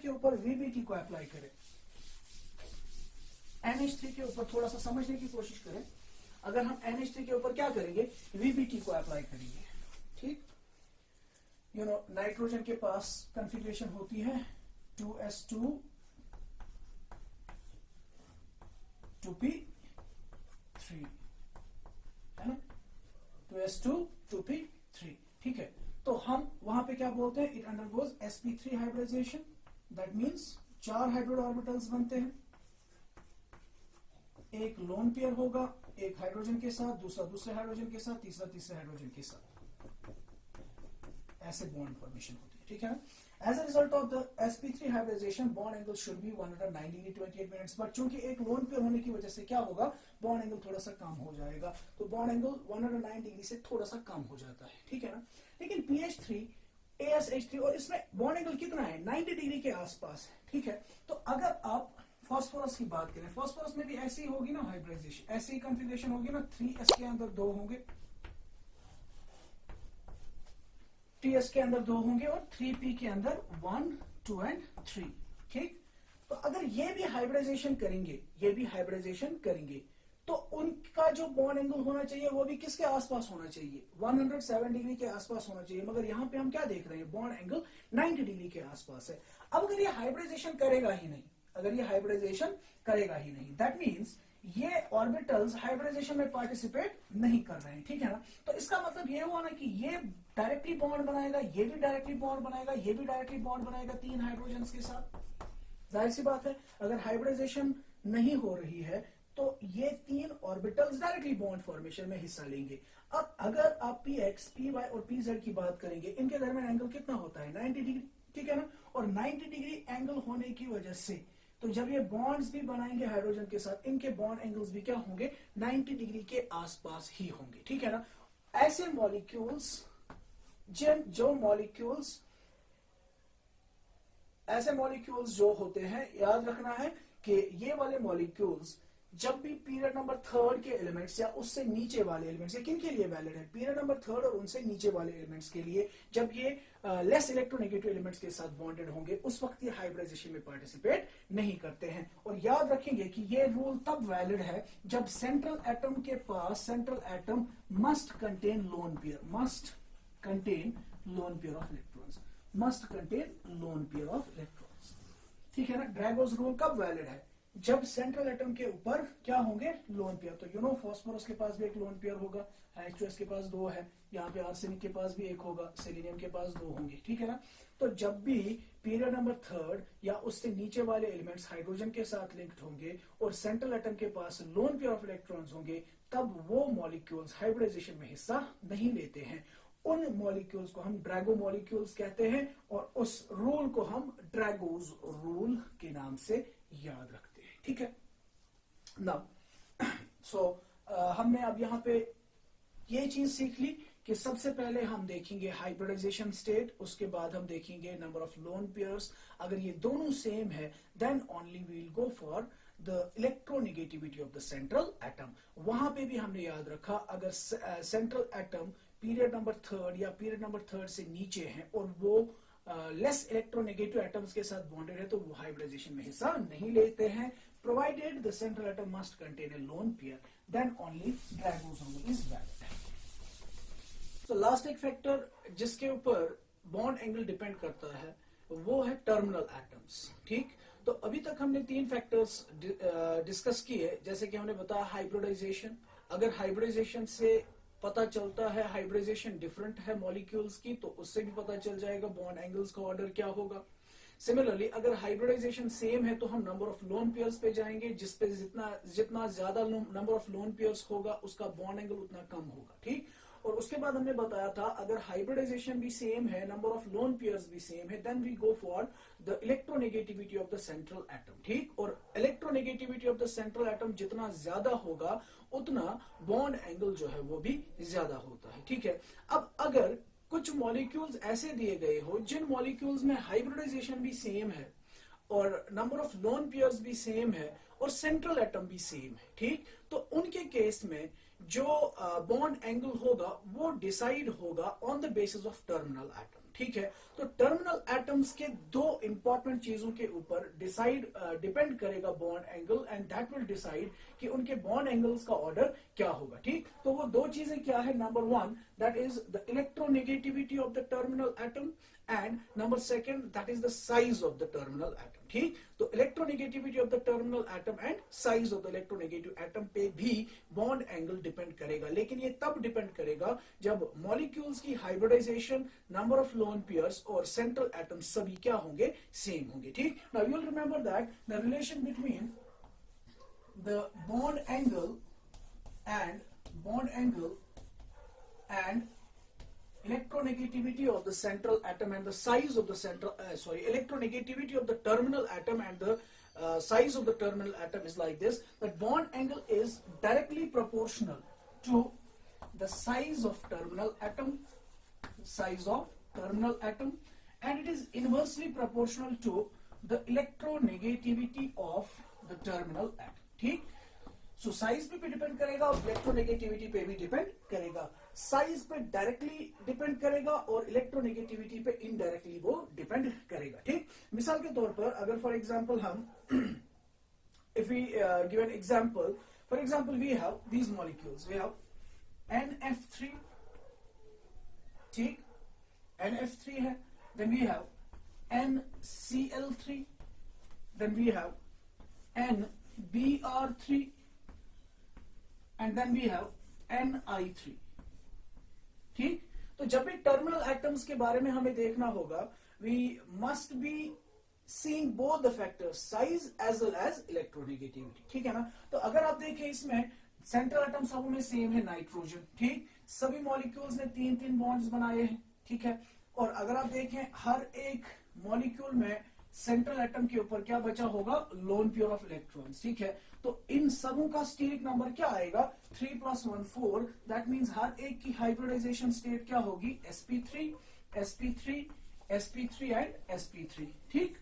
ऊपर VBT को अप्लाई करें, NH3 के ऊपर थोड़ा सा समझने की कोशिश करें. अगर हम NH3 के ऊपर क्या करेंगे? VBT को अप्लाई करेंगे, ठीक. यू नो नाइट्रोजन के पास कॉन्फ़िगरेशन होती है 2s2 2p3, है ना. 2s2 2p3, ठीक है. तो हम वहां पे क्या बोलते हैं? It undergoes sp3 hybridization. That means 4 hydrogen orbitals बनते हैं. एक लोन पेयर होगा, एक हाइड्रोजन के साथ, दूसरा दूसरे हाइड्रोजन के साथ, तीसरा तीसरे हाइड्रोजन के साथ. ऐसे बॉन्ड फॉर्मेशन होती है, ठीक है ना. As a result of the sp3 hybridization bond angle should be 109 degree 28 minutes. But चूंकि एक लोन पेयर होने की वजह से क्या होगा? बॉन्ड एंगल थोड़ा सा कम हो जाएगा. तो बॉन्ड एंगल 109 डिग्री से थोड़ा सा कम हो जाता है, ठीक है ना. लेकिन PH3 ASH3 और इसमें बॉन्ड एंगल कितना है? 90 डिग्री के आसपास है, ठीक है. तो अगर आप फॉस्फोरस की बात करें, फॉस्फोरस में भी ऐसी ही होगी ना हाइब्रिडाइजेशन, ऐसी ही कॉन्फ़िगरेशन होगी ना. 3s के अंदर 2 होंगे, TS के अंदर 2 होंगे और 3p के अंदर 1, 2 एंड 3, ठीक. तो अगर ये भी हाइब्रिडाइजेशन करेंगे, तो उनका जो बॉन्ड एंगल होना चाहिए वो भी किसके आसपास होना चाहिए? 107 डिग्री के आसपास होना चाहिए. मगर यहां पे हम क्या देख रहे हैं? बॉन्ड एंगल 90 डिग्री के आसपास है. अब अगर ये हाइब्रिडाइजेशन करेगा ही नहीं, दैट मीन्स ये ऑर्बिटल्स हाइब्रिडाइजेशन में पार्टिसिपेट नहीं कर रहे हैं, ठीक है ना. तो इसका मतलब ये हुआ ना कि ये डायरेक्टली बॉन्ड बनाएगा, ये भी डायरेक्टली बॉन्ड बनाएगा, ये भी डायरेक्टली बॉन्ड बनाएगा 3 हाइड्रोजन्स के साथ. जाहिर सी बात है, अगर हाइब्रिडाइजेशन नहीं हो रही है तो ये 3 ऑर्बिटल्स डायरेक्टली बॉन्ड फॉर्मेशन में हिस्सा लेंगे. अब अगर आप px, py और pz की बात करेंगे, इनके दरमियान एंगल कितना होता है? 90 डिग्री, ठीक है ना. और 90 डिग्री एंगल होने की वजह से तो जब ये बॉन्ड्स भी बनाएंगे हाइड्रोजन के साथ, इनके बॉन्ड एंगल्स भी क्या होंगे? 90 डिग्री के आसपास ही होंगे, ठीक है ना. ऐसे मॉलिक्यूल्स जो होते हैं, याद रखना है कि ये वाले मॉलिक्यूल्स जब भी पीरियड नंबर थर्ड के एलिमेंट्स या उससे नीचे वाले एलिमेंट्स, ये किन के लिए वैलिड है? पीरियड नंबर थर्ड और उनसे नीचे वाले एलिमेंट्स के लिए. जब ये लेस इलेक्ट्रोनेगेटिव एलिमेंट्स के साथ बॉन्डेड होंगे उस वक्त ये हाइब्रिडाइजेशन में पार्टिसिपेट नहीं करते हैं. और याद रखेंगे कि ये रूल तब वैलिड है जब सेंट्रल एटम के पास central atom must contain lone pair of electrons, ठीक है ना. ड्रैगोस रूल कब वैलिड है? जब सेंट्रल एटम के ऊपर क्या होंगे? Lone pair. तो यू नो फॉस्फोरस के पास भी एक लोन पेयर होगा, H2S के पास 2 है, यहाँ पे आर्सेनिक के पास भी 1 होगा, सेलेनियम के पास 2 होंगे, ठीक है ना. तो जब भी पीरियड नंबर थर्ड या उससे नीचे वाले एलिमेंट्स हाइड्रोजन के साथ लिंक्ड होंगे और सेंट्रल एटम के पास लोन पेयर ऑफ इलेक्ट्रॉन्स होंगे, तब वो मॉलिक्यूल्स हाइब्रिडाइजेशन में हिस्सा नहीं लेते हैं. उन मॉलिक्यूल्स को हम ड्रैगो मॉलिक्यूल्स कहते हैं और उस रूल को हम ड्रैगोस रूल के नाम से याद रखते हैं, ठीक है ना. सो हमने अब यहाँ पे ये चीज सीख ली कि सबसे पहले हम देखेंगे हाइब्रिडाइजेशन स्टेट, उसके बाद हम देखेंगे नंबर ऑफ लोन पेयर्स. अगर ये दोनों सेम है then only we will go for the electronegativity of the central atom. वहां पे भी हमने याद रखा अगर central atom period number third या पीरियड नंबर थर्ड से नीचे हैं और वो लेस इलेक्ट्रोनेगेटिव एटम्स के साथ बॉन्डेड है तो वो हाइब्रिडाइजेशन में हिस्सा नहीं लेते हैं, provided the central atom must contain a lone pair, then only ribosome is valid. So last एक फैक्टर जिसके ऊपर बॉन्ड एंगल डिपेंड करता है वो है टर्मिनल एटम्स। ठीक, तो अभी तक हमने 3 फैक्टर्स डिस्कस किए, जैसे कि हमने बताया हाइब्रिडाइजेशन। अगर हाइब्रिडाइजेशन से पता चलता है हाइब्रिडाइजेशन डिफरेंट है मॉलिक्यूल्स की, तो उससे भी पता चल जाएगा बॉन्ड एंगल्स का ऑर्डर क्या होगा। सिमिलरली अगर हाइब्रिडाइजेशन सेम है तो हम नंबर ऑफ लोन पेयर्स पे जाएंगे, जिसपे जितना ज्यादा नंबर ऑफ लोन पेयर्स होगा उसका बॉन्ड एंगल उतना कम होगा। ठीक, और उसके बाद हमने बताया था अगर हाइब्रिडाइजेशन भी सेम है, नंबर ऑफ लोन पेयर्स भी सेम है, then we go for the electronegativity of the central atom. ठीक, और electronegativity of the central atom जितना ज्यादा होगा उतना बॉन्ड एंगल जो है वो भी ज्यादा होता है। ठीक है, अब अगर कुछ मॉलिक्यूल्स ऐसे दिए गए हो जिन मॉलिक्यूल्स में हाइब्रिडाइजेशन भी सेम है और नंबर ऑफ लोन पेयर्स भी सेम है और सेंट्रल एटम भी सेम है, ठीक, तो उनके केस में जो बॉन्ड एंगल होगा वो डिसाइड होगा on the basis of terminal atom. ठीक है, तो टर्मिनल एटम्स के 2 इंपॉर्टेंट चीजों के ऊपर डिपेंड करेगा bond angle, and that will decide कि उनके बॉन्ड एंगल्स का ऑर्डर क्या होगा। ठीक, तो वो 2 चीजें क्या है, number 1 that is the electronegativity of the terminal atom, and number 2 that is the size of the terminal atom. ठीक, तो electronegativity of the terminal atom and size of the electronegative atom पे भी बॉन्ड एंगल डिपेंड करेगा, लेकिन ये तब depend करेगा जब मॉलिक्यूल्स की hybridization, number of lone pairs और सेंट्रल एटम सभी क्या होंगे, सेम होंगे। ठीक, now you will remember that the relation between the bond angle and electronegativity of the central atom and the size of the electronegativity of the terminal atom and the size of the terminal atom is like this, that bond angle is directly proportional to the size of terminal atom, and it is inversely proportional to the electronegativity of the terminal atom। ठीक, सो size पे भी depend करेगा और electronegativity पे भी depend करेगा। Size पे directly depend करेगा और इलेक्ट्रोनेगेटिविटी पे इनडायरेक्टली वो डिपेंड करेगा। ठीक, मिसाल के तौर पर अगर फॉर एग्जांपल हम if we give an example, for example we have these molecules, we have NF3, ठीक, NF3 है, then we have NCl3, then we have NBr3, and then we have Ni3। ठीक, तो जब भी टर्मिनल एटम्स के बारे में हमें देखना होगा, we must be seeing both the factors, size as well as electronegativity. ठीक है ना, तो अगर आप देखें इसमें सेंट्रल एटम सब में सेम है नाइट्रोजन। ठीक, सभी मॉलिक्यूल्स ने 3-3 बॉन्ड्स बनाए हैं। ठीक है, और अगर आप देखें हर एक मॉलिक्यूल में सेंट्रल एटम के ऊपर क्या बचा होगा, लोन पेयर ऑफ इलेक्ट्रॉन्स। ठीक है, तो इन सबों का स्टेरिक नंबर क्या आएगा, 3 + 1 4, दैट मींस हर एक की हाइब्रिडाइजेशन स्टेट क्या होगी, sp3 sp3 sp3 and sp3। ठीक,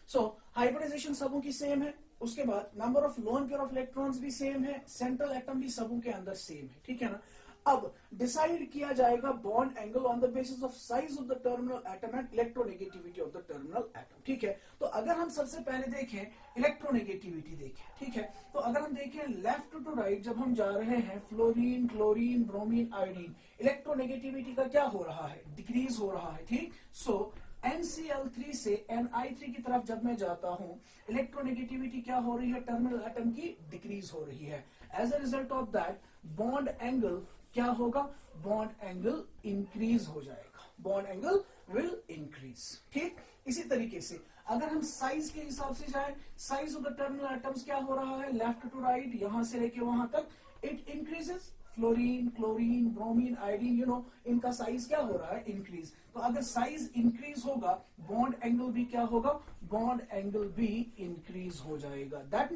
सो हाइब्रिडाइजेशन सबों की सेम है, उसके बाद number of loan pair of electrons भी सेम है, सेंट्रल एटम भी सबों के अंदर सेम है। ठीक है ना, अब डिसाइड किया जाएगा bond angle on the basis of size of the terminal atom and electronegativity of the terminal atom. ठीक है, तो अगर हम सबसे पहले देखें इलेक्ट्रोनेगेटिविटी देखें। ठीक है, तो अगर हम देखें लेफ्ट टू राइट जब हम जा रहे हैं, fluorine, chlorine, bromine, iodine, electronegativity का क्या हो रहा है, डिक्रीज हो रहा है। ठीक, सो NCl3 से Ni3 की तरफ जब मैं जाता हूं, इलेक्ट्रोनेगेटिविटी क्या हो रही है, टर्मिनल एटम की डिक्रीज हो रही है। As a result of that bond angle क्या होगा, बॉन्ड एंगल इंक्रीज हो जाएगा, बॉन्ड एंगल विल इंक्रीज। ठीक, इसी तरीके से अगर हम साइज के हिसाब से जाए, size of the terminal atoms क्या हो रहा है, लेफ्ट टू राइट, यहां से लेके वहां तक it increases. Fluorine, chlorine, bromine, iodine, इनका साइज क्या हो रहा है, इंक्रीज। तो अगर साइज इंक्रीज होगा, बॉन्ड एंगल भी क्या होगा, बॉन्ड एंगल भी इंक्रीज हो जाएगा। दैट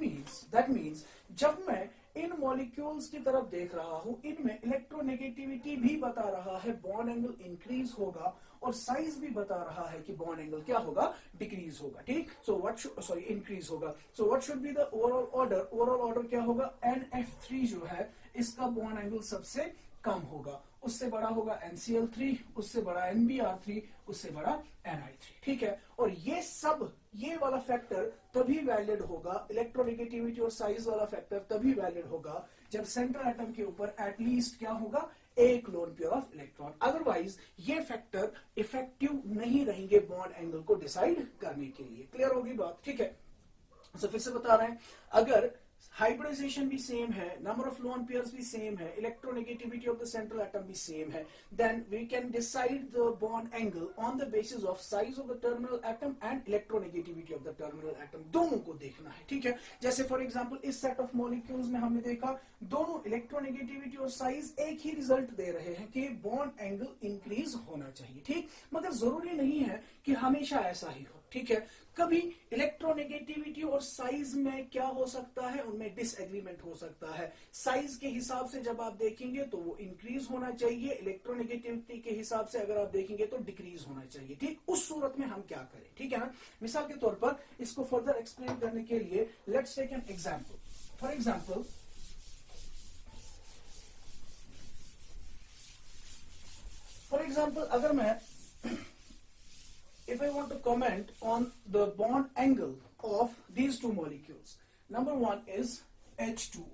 मीन्स जब मैं इन मॉलिक्यूल्स की तरफ देख रहा हूं, इनमें इलेक्ट्रोनेगेटिविटी भी बता रहा है बॉन्ड एंगल इंक्रीज होगा, और साइज भी बता रहा है कि बॉन्ड एंगल क्या होगा, डिक्रीज होगा। ठीक, सो इंक्रीज होगा। So what should be the overall order, overall order क्या होगा, NF3 जो है इसका बॉन्ड एंगल सबसे कम होगा, उससे बड़ा होगा NCl3, उससे बड़ा NBr3, उससे बड़ा Ni3, ठीक है। और ये वाला फैक्टर तभी वैलिड होगा, इलेक्ट्रोनेगेटिविटी और साइज वाला फैक्टर तभी वैलिड होगा जब सेंट्रल एटम के ऊपर एटलीस्ट क्या होगा, एक lone pair of electron. Otherwise ये फैक्टर इफेक्टिव नहीं रहेंगे बॉन्ड एंगल को डिसाइड करने के लिए। क्लियर होगी बात, ठीक है। तो फिर से बता रहे हैं, अगर हाइब्रिडाइजेशन भी सेम है, नंबर ऑफ लोन पेयर्स भी सेम है, electronegativity of the central atom भी सेम है, then we can decide the bond angle on the basis of size of the terminal atom and electronegativity of the terminal atom. दोनों को देखना है, ठीक है। जैसे फॉर एग्जांपल इस सेट ऑफ मॉलिक्यूल्स में हमने देखा दोनों इलेक्ट्रोनेगेटिविटी और साइज एक ही रिजल्ट दे रहे हैं कि बॉन्ड एंगल इंक्रीज होना चाहिए, ठीक। मगर जरूरी नहीं है कि हमेशा ऐसा ही हो, ठीक है। कभी इलेक्ट्रोनेगेटिविटी और साइज में क्या हो सकता है, उनमें डिसएग्रीमेंट हो सकता है। साइज के हिसाब से जब आप देखेंगे तो वो इंक्रीज होना चाहिए, इलेक्ट्रोनेगेटिविटी के हिसाब से अगर आप देखेंगे तो डिक्रीज होना चाहिए, ठीक। उस सूरत में हम क्या करें, ठीक है ना। मिसाल के तौर पर इसको फर्दर एक्सप्लेन करने के लिए let's take an example. For example अगर मैं if I want to comment on the bond angle of these two molecules, number one is H2O,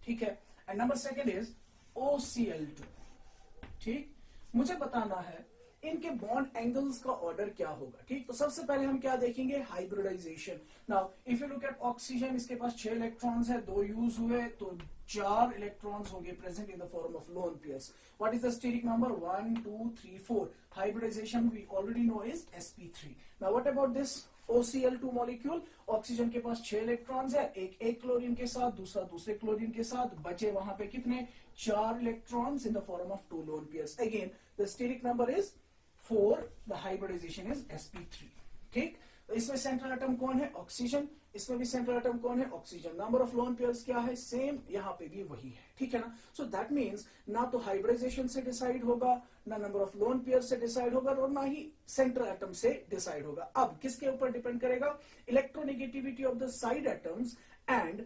ठीक है, and number second is OCl2, ठीक। मुझे बताना है इनके बॉन्ड एंगल्स का ऑर्डर क्या होगा, ठीक। तो सबसे पहले हम क्या देखेंगे, hybridization. Now if you look at oxygen, इसके पास 6 इलेक्ट्रॉन्स है, 2 यूज हुए तो 4 इलेक्ट्रॉन्स होंगे present in the form of lone pairs. What is the steric number, 1 2 3 4। Hybridization we already know is sp3। Now what about this OCl2 molecule, oxygen के पास 6 electrons है, एक क्लोरीन के साथ, दूसरा दूसरे क्लोरीन के साथ, बचे वहां पे कितने, 4 electrons in the form of 2 lone pairs. Again the steric number is 4, the hybridization is sp3, ठीक। तो इसमें सेंट्रल एटम कौन है, ऑक्सीजन, इसमें भी सेंट्रल एटम कौन है, oxygen. Number of lone pairs क्या है, सेम, यहां पे भी वही है, ठीक है ना। सो दैट मींस ना तो हाइब्रिडाइजेशन से डिसाइड होगा, ना नंबर ऑफ लोन पेयर्स से डिसाइड होगा, और ना ही सेंट्रल एटम से डिसाइड होगा। अब किसके ऊपर डिपेंड करेगा, electronegativity of the side atoms and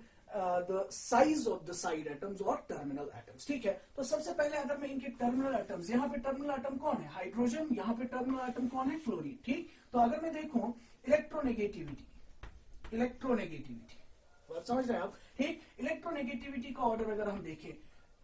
the size of the side atoms और टर्मिनल एटम्स, ठीक है। तो सबसे पहले अगर मैं इनके टर्मिनल एटम्स, यहाँ पे टर्मिनल एटम कौन है, हाइड्रोजन, यहाँ पे टर्मिनल एटम कौन है, क्लोरीन, ठीक। तो अगर मैं देखूं इलेक्ट्रोनेगेटिविटी बात समझ रहे हैं आप, ठीक। इलेक्ट्रोनेगेटिविटी का ऑर्डर अगर हम देखें,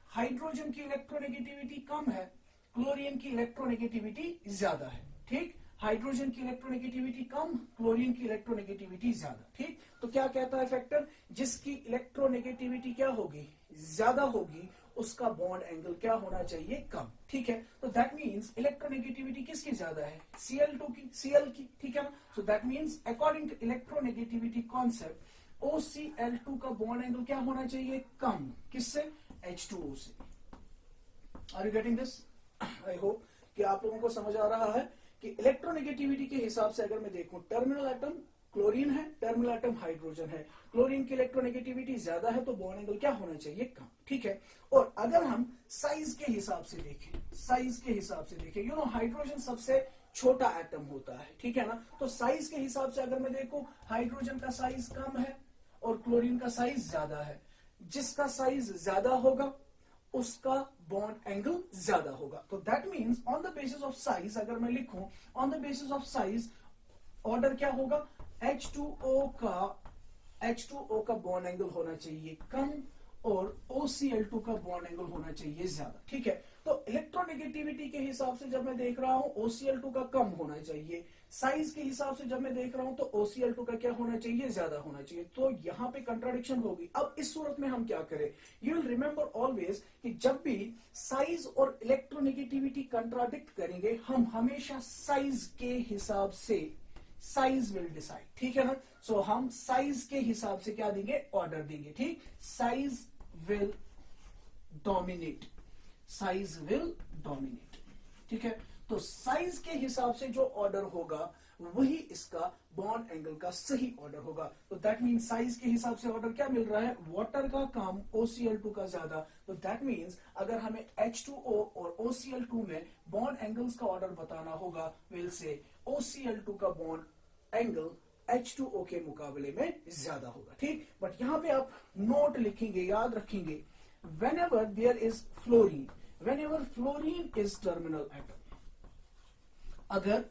हाइड्रोजन की इलेक्ट्रोनेगेटिविटी कम है, क्लोरीन की इलेक्ट्रोनेगेटिविटी ज्यादा है, ठीक। हाइड्रोजन की इलेक्ट्रोनेगेटिविटी कम, क्लोरीन की इलेक्ट्रोनेगेटिविटी ज्यादा, ठीक। तो क्या कहता है फैक्टर, जिसकी इलेक्ट्रोनेगेटिविटी क्या होगी, ज्यादा होगी, उसका बॉन्ड एंगल क्या होना चाहिए, कम, ठीक है। तो दैट मींस इलेक्ट्रोनेगेटिविटी किसकी ज्यादा है, Cl2 की, Cl की, ठीक है ना। So that means according to electronegativity concept OCl2 का बॉन्ड एंगल क्या होना चाहिए, कम, किससे, H2O से। Are you getting this, I hope कि आप लोगों को समझ आ रहा है कि इलेक्ट्रोनेगेटिविटी के हिसाब से अगर मैं देखूं, टर्मिनल एटम क्लोरीन है, टर्मिनल एटम हाइड्रोजन है, क्लोरीन की इलेक्ट्रोनेगेटिविटी ज्यादा है तो बॉन्ड एंगल क्या होना चाहिए, कम, ठीक है। और अगर हम साइज के हिसाब से देखें, यू नो हाइड्रोजन सबसे छोटा एटम होता है, ठीक है ना। तो साइज के हिसाब से अगर मैं देखूं, हाइड्रोजन का साइज कम है और क्लोरीन का साइज ज्यादा है, जिसका साइज ज्यादा होगा उसका बॉन्ड एंगल ज्यादा होगा। तो that means on the basis of size अगर मैं लिखूं, on the basis of size order क्या होगा, H2O का बॉन्ड एंगल होना चाहिए कम और OCl2 का बॉन्ड एंगल होना चाहिए ज्यादा, ठीक है। तो इलेक्ट्रोनेगेटिविटी के हिसाब से जब मैं देख रहा हूं, OCl2 का कम होना चाहिए, साइज के हिसाब से जब मैं देख रहा हूं तो OCl2 का क्या होना चाहिए, ज्यादा होना चाहिए। तो यहां पे कंट्राडिक्शन होगी। अब इस सूरत में हम क्या करें, यू विल रिमेंबर ऑलवेज कि जब भी साइज और इलेक्ट्रोनेगेटिविटी कंट्राडिक्ट करेंगे, हम हमेशा साइज के हिसाब से, साइज विल डिसाइड, ठीक है ना। सो हम साइज के हिसाब से क्या देंगे, ऑर्डर देंगे, ठीक। साइज विल डोमिनेट, ठीक है। तो साइज के हिसाब से जो ऑर्डर होगा वही इसका बॉन्ड एंगल का सही ऑर्डर होगा। तो दैट मीन्स साइज के हिसाब से ऑर्डर क्या मिल रहा है, वाटर का कम, OCl2 का ज्यादा। तो दैट मीन्स अगर हमें H2O और OCl2 में बॉन्ड एंगल्स का ऑर्डर बताना होगा, विल से OCl2 का बॉन्ड एंगल H2O के मुकाबले में ज्यादा होगा, ठीक। बट यहां पे आप नोट लिखेंगे, याद रखेंगे, whenever there is fluorine, whenever fluorine is terminal atom, अगर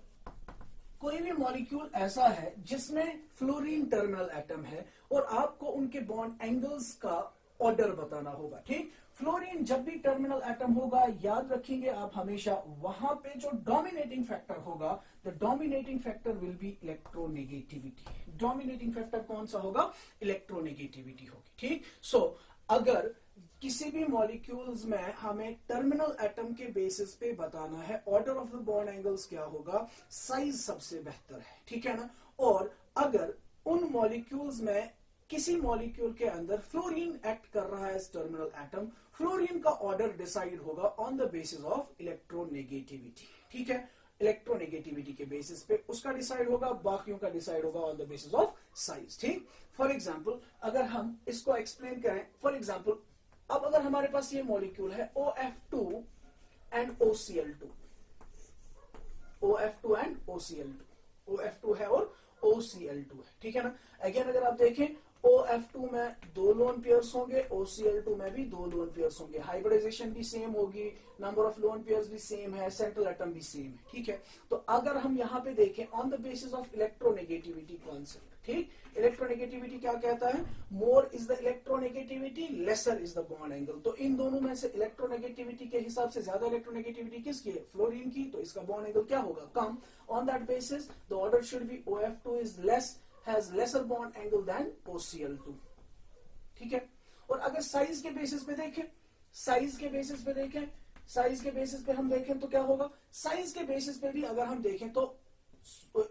कोई भी मॉलिक्यूल ऐसा है जिसमें फ्लोरीन टर्मिनल एटम है और आपको उनके बॉन्ड एंगल्स का ऑर्डर बताना होगा, ठीक। फ्लोरीन जब भी टर्मिनल एटम होगा, याद रखेंगे आप हमेशा, वहां पे जो डोमिनेटिंग फैक्टर होगा, the dominating factor will be electronegativity. Dominating factor कौन सा होगा? इलेक्ट्रोनेगेटिविटी होगी, ठीक। सो अगर किसी भी मॉलिक्यूल्स में हमें टर्मिनल एटम के बेसिस पे बताना है order of the bond angles क्या होगा, साइज सबसे बेहतर है, ठीक है ना। और अगर उन मॉलिक्यूल्स में किसी मॉलिक्यूल के अंदर फ्लोरीन एक्ट कर रहा है एज टर्मिनल एटम, फ्लोरीन का ऑर्डर डिसाइड होगा on the basis of electronegativity, ठीक है। इलेक्ट्रोनेगेटिविटी के बेसिस पे उसका डिसाइड होगा, बाकियों का डिसाइड होगा on the basis of size, ठीक। फॉर एग्जाम्पल अगर हम इसको एक्सप्लेन करें, फॉर एग्जाम्पल अब अगर हमारे पास ये मॉलिक्यूल है OF2 and OCl2, OF2 and OCl2, OF2 है और OCl2 है, ठीक है ना। अगेन अगर आप देखें OF2 में 2 लोन पेयर्स होंगे, OCl2 में भी 2 लोन पेयर्स होंगे, हाइब्रिडाइजेशन भी सेम होगी, नंबर ऑफ लोन पेयर्स भी सेम है, सेंट्रल एटम भी सेम है, ठीक है। तो अगर हम यहां पे देखें on the basis of electronegativity concept, ठीक, इलेक्ट्रोनेगेटिविटी क्या कहता है? More is the electronegativity, lesser is the bond angle. तो इन दोनों में से इलेक्ट्रोनेगेटिविटी के हिसाब से ज्यादा इलेक्ट्रोनेगेटिविटी किसकी है? फ्लोरीन की, तो इसका बॉन्ड एंगल क्या होगा? कम। On that basis the order should be OF2 is less, has lesser bond angle than OCl2, ठीक है। और अगर साइज के बेसिस पे देखें, साइज के बेसिस पे देखें, साइज के बेसिस पे हम देखें तो क्या होगा? साइज के बेसिस पे भी अगर हम देखें तो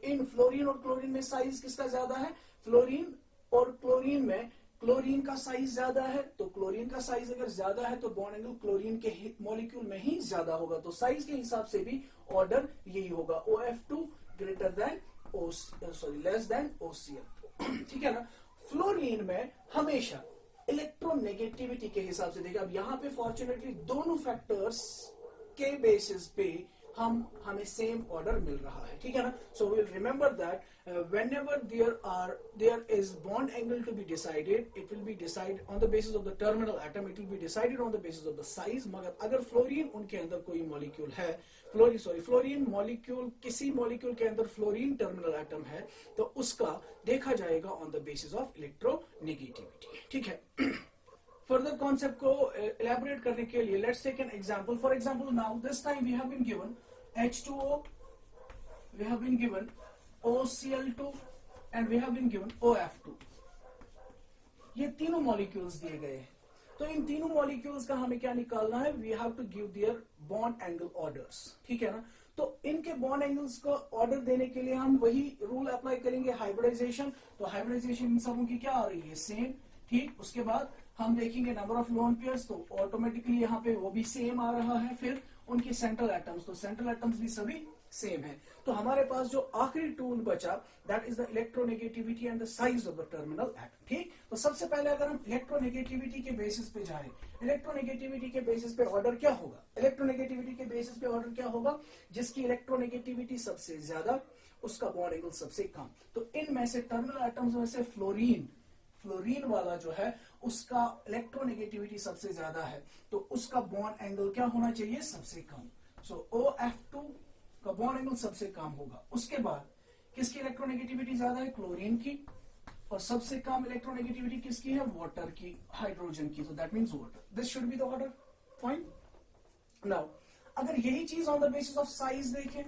इन फ्लोरीन और क्लोरीन में साइज किसका ज्यादा है? फ्लोरीन और क्लोरीन में क्लोरीन का साइज ज्यादा है, तो क्लोरीन का साइज अगर ज्यादा है तो बॉन्ड एंगल क्लोरीन के मॉलिक्यूल में ही ज्यादा होगा। तो साइज के हिसाब से भी ऑर्डर यही होगा, OF2 greater than less than OCl2, ठीक है ना। फ्लोरीन में हमेशा इलेक्ट्रोनेगेटिविटी के हिसाब से देखिए, अब यहां पे फॉर्चुनेटली दोनों फैक्टर्स के बेसिस पे हमें सेम ऑर्डर मिल रहा है, ठीक है ना। So we will remember that whenever there is bond angle to be decided, it will be decided on the basis of the terminal atom, it will be decided on the basis of the size। मगर अगर fluorine उनके अंदर कोई molecule है, fluorine molecule, किसी molecule के अंदर fluorine terminal atom है, तो उसका देखा जाएगा on the basis of electronegativity, ठीक है। फर्दर कॉन्सेप्ट को इलैबोरेट करने के लिए let's take an example. For example now this time we have been given H2O, we have been given OCl2 and we have been given OF2। ये तीनों molecules दिए गए हैं, तो इन तीनों मॉलिक्यूल्स का हमें क्या निकालना है? We have to give their bond angle orders, ठीक है ना। तो इनके बॉन्ड एंगल्स को ऑर्डर देने के लिए हम वही रूल अप्लाई करेंगे, हाइब्रिडाइजेशन। तो हाइब्रिडाइजेशन इन सबों की क्या आ रही है? सेम, ठीक। उसके बाद हम देखेंगे नंबर ऑफ लोन पेयर्स, तो ऑटोमेटिकली यहाँ पे वो भी सेम आ रहा है। फिर उनके सेंट्रल एटम्स, तो सेंट्रल एटम्स भी सभी सेम है। तो हमारे पास जो आखिरी टूल बचा, that is the electronegativity and the size of the terminal atom, ठीक। तो सबसे पहले अगर हम इलेक्ट्रोनेगेटिविटी के बेसिस पे जाएं, इलेक्ट्रोनेगेटिविटी के बेसिस पे ऑर्डर क्या होगा? इलेक्ट्रोनेगेटिविटी के बेसिस पे ऑर्डर क्या होगा? जिसकी इलेक्ट्रोनेगेटिविटी सबसे ज्यादा, उसका बॉन्ड एंगल सबसे कम। तो इनमें से टर्मिनल एटम्स में से फ्लोरीन वाला जो है उसका इलेक्ट्रोनेगेटिविटी सबसे ज्यादा है, तो उसका बॉन्ड एंगल क्या होना चाहिए? सबसे कम। सो OF2 का बॉन्ड एंगल सबसे कम होगा। उसके बाद किसकी इलेक्ट्रोनेगेटिविटी ज्यादा है? क्लोरीन की। और सबसे कम इलेक्ट्रोनेगेटिविटी किसकी है? वाटर की, हाइड्रोजन की। तो that means water. This should be the order, fine. Now अगर यही चीज on the basis of size देखें,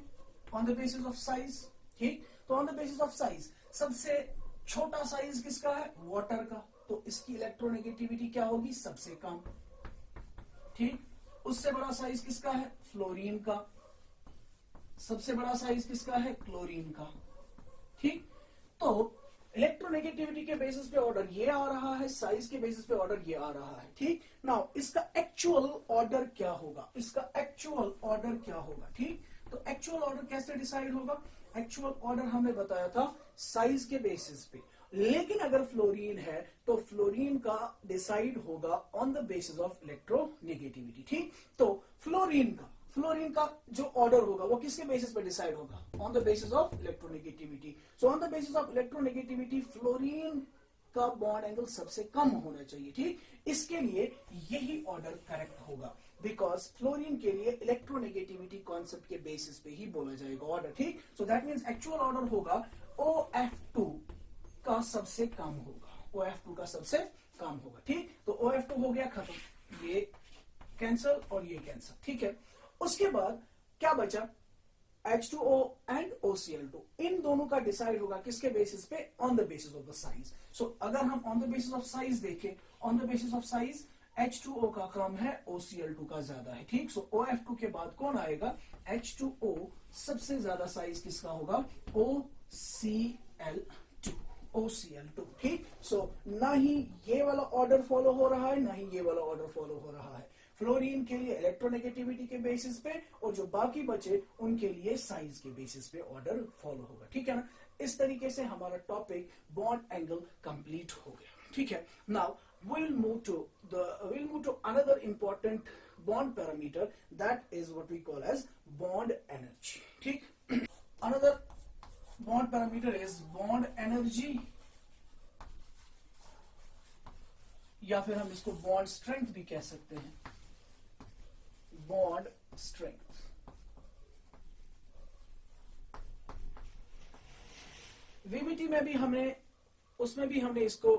on the basis of size, ठीक, तो on the basis of size सबसे छोटा साइज किसका है? वाटर का। तो इसकी इलेक्ट्रोनेगेटिविटी क्या होगी? सबसे कम, ठीक। उससे बड़ा साइज किसका है? फ्लोरीन का। सबसे बड़ा साइज किसका है? क्लोरीन का, ठीक। तो इलेक्ट्रोनेगेटिविटी के बेसिस पे ऑर्डर ये आ रहा है, साइज के बेसिस पे ऑर्डर ये आ रहा है, ठीक। नाउ इसका एक्चुअल ऑर्डर क्या होगा? इसका एक्चुअल ऑर्डर क्या होगा, ठीक। तो एक्चुअल ऑर्डर कैसे डिसाइड होगा? एक्चुअल ऑर्डर हमने बताया था साइज के बेसिस पे, लेकिन अगर फ्लोरीन है तो फ्लोरीन का डिसाइड होगा on the basis of electronegativity, ठीक। तो फ्लोरीन फ्लोरीन का जो ऑर्डर होगा वो किसके बेसिस पे डिसाइड होगा? On the basis of electronegativity. So on the basis of electronegativity fluorine का बॉन्ड एंगल सबसे कम होना चाहिए, ठीक। इसके लिए यही ऑर्डर करेक्ट होगा, बिकॉज फ्लोरीन के लिए इलेक्ट्रोनेगेटिविटी कॉन्सेप्ट के बेसिस पे ही बोला जाएगा ऑर्डर, ठीक। So that means actual order होगा OF2 का सबसे कम होगा, OF2 का सबसे कम होगा, ठीक। तो OF2 हो गया खत्म, ये कैंसल और ये कैंसल, ठीक है। उसके बाद क्या बचा? H2O एंड OCl2, इन दोनों का डिसाइड होगा किसके बेसिस पे? On the basis of the size. So अगर हम on the basis of size देखें, on the basis of size H2O का कम है, OCl2 का ज्यादा है, ठीक। सो OF2 के बाद कौन आएगा? H2O, सबसे ज्यादा साइज किसका होगा? OCl2, ठीक। सो ना ही ये वाला ऑर्डर फॉलो हो रहा है, ना ही ये वाला ऑर्डर फॉलो हो रहा है। फ्लोरीन के लिए इलेक्ट्रोनेगेटिविटी के बेसिस पे और जो बाकी बचे उनके लिए साइज के बेसिस पे ऑर्डर फॉलो होगा, ठीक है ना। इस तरीके से हमारा टॉपिक बॉन्ड एंगल कंप्लीट हो गया, ठीक है। Now we'll move to another important bond parameter, that is what we call as bond energy, ठीक। another bond parameter is bond energy, या फिर हम इसको bond strength भी कह सकते हैं, bond strength। VBT में भी उसमें भी हमने इसको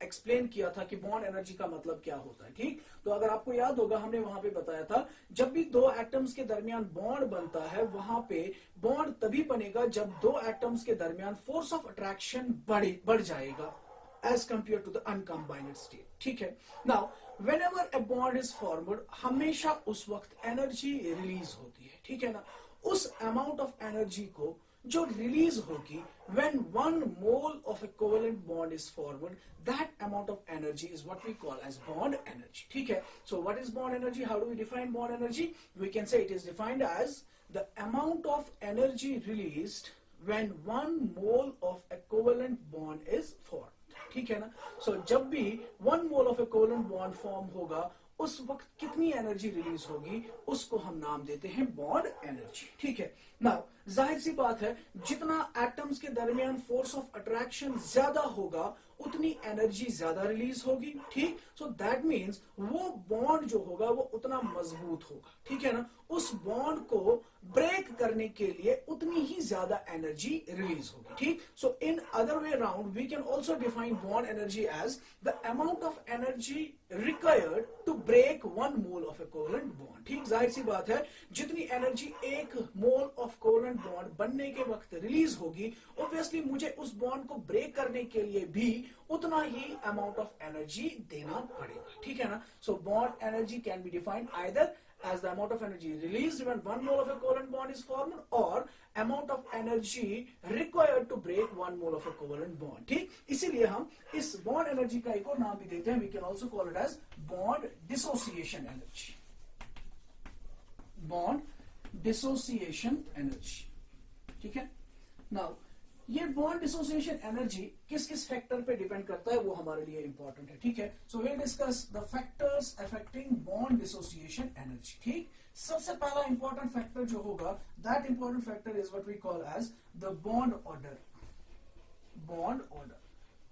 एक्सप्लेन किया था कि बॉन्ड एनर्जी का मतलब क्या होता है, ठीक। तो अगर आपको याद होगा, हमने वहां पे बताया था जब भी दो एटम्स के दरमियान बॉन्ड बनता है, वहां पे बॉन्ड तभी बनेगा जब दो एटम्स के दरमियान फोर्स ऑफ अट्रैक्शन बढ़ जाएगा as compare to the uncombined state, ठीक है। Now whenever a bond is formed, हमेशा उस वक्त एनर्जी रिलीज होती है, ठीक है ना। उस अमाउंट ऑफ एनर्जी को जो रिलीज होगी when 1 mole of a covalent bond is formed, that amount of energy is what we call as bond energy, ठीक है। So what is bond energy? How do we define bond energy? We can say it is defined as the amount of energy released when 1 mole of a covalent bond is formed, ठीक है ना। So जब भी 1 mole of a covalent bond form होगा, उस वक्त कितनी energy release होगी, उसको हम नाम देते हैं बॉन्ड एनर्जी, ठीक है। नाउ जाहिर सी बात है, जितना एटम्स के दरमियान फोर्स ऑफ अट्रैक्शन ज्यादा होगा, उतनी एनर्जी ज्यादा रिलीज होगी, ठीक। सो दैट मीन्स वो बॉन्ड जो होगा वो उतना मजबूत होगा, ठीक है ना। उस बॉन्ड को ब्रेक करने के लिए उतनी ही ज्यादा एनर्जी रिलीज होगी, ठीक। So in other way round we can also define bond energy as the amount of energy required to break 1 mole of a covalent bond, ठीक। जाहिर सी बात है, जितनी energy 1 mole of covalent bond बनने के वक्त रिलीज होगी, ऑब्वियसली मुझे उस बॉन्ड को ब्रेक करने के लिए भी उतना ही अमाउंट ऑफ एनर्जी देना पड़ेगा, ठीक है ना। So bond energy can be defined either as the amount of energy released when 1 mole of a covalent bond is formed, or amount of energy required to break 1 mole of a covalent bond, ठीक। इसीलिए हम इस bond energy का एक और नाम भी देते हैं, we can also call it as bond dissociation energy, bond dissociation energy, ठीक है। नाउ ये बॉन्ड डिसोसिएशन एनर्जी किस किस फैक्टर पे डिपेंड करता है, वो हमारे लिए इंपॉर्टेंट है, ठीक है। So we will discuss the factors affecting bond dissociation energy, ठीक। सबसे पहला इंपॉर्टेंट फैक्टर जो होगा, that important factor is what we call as the bond order. Bond order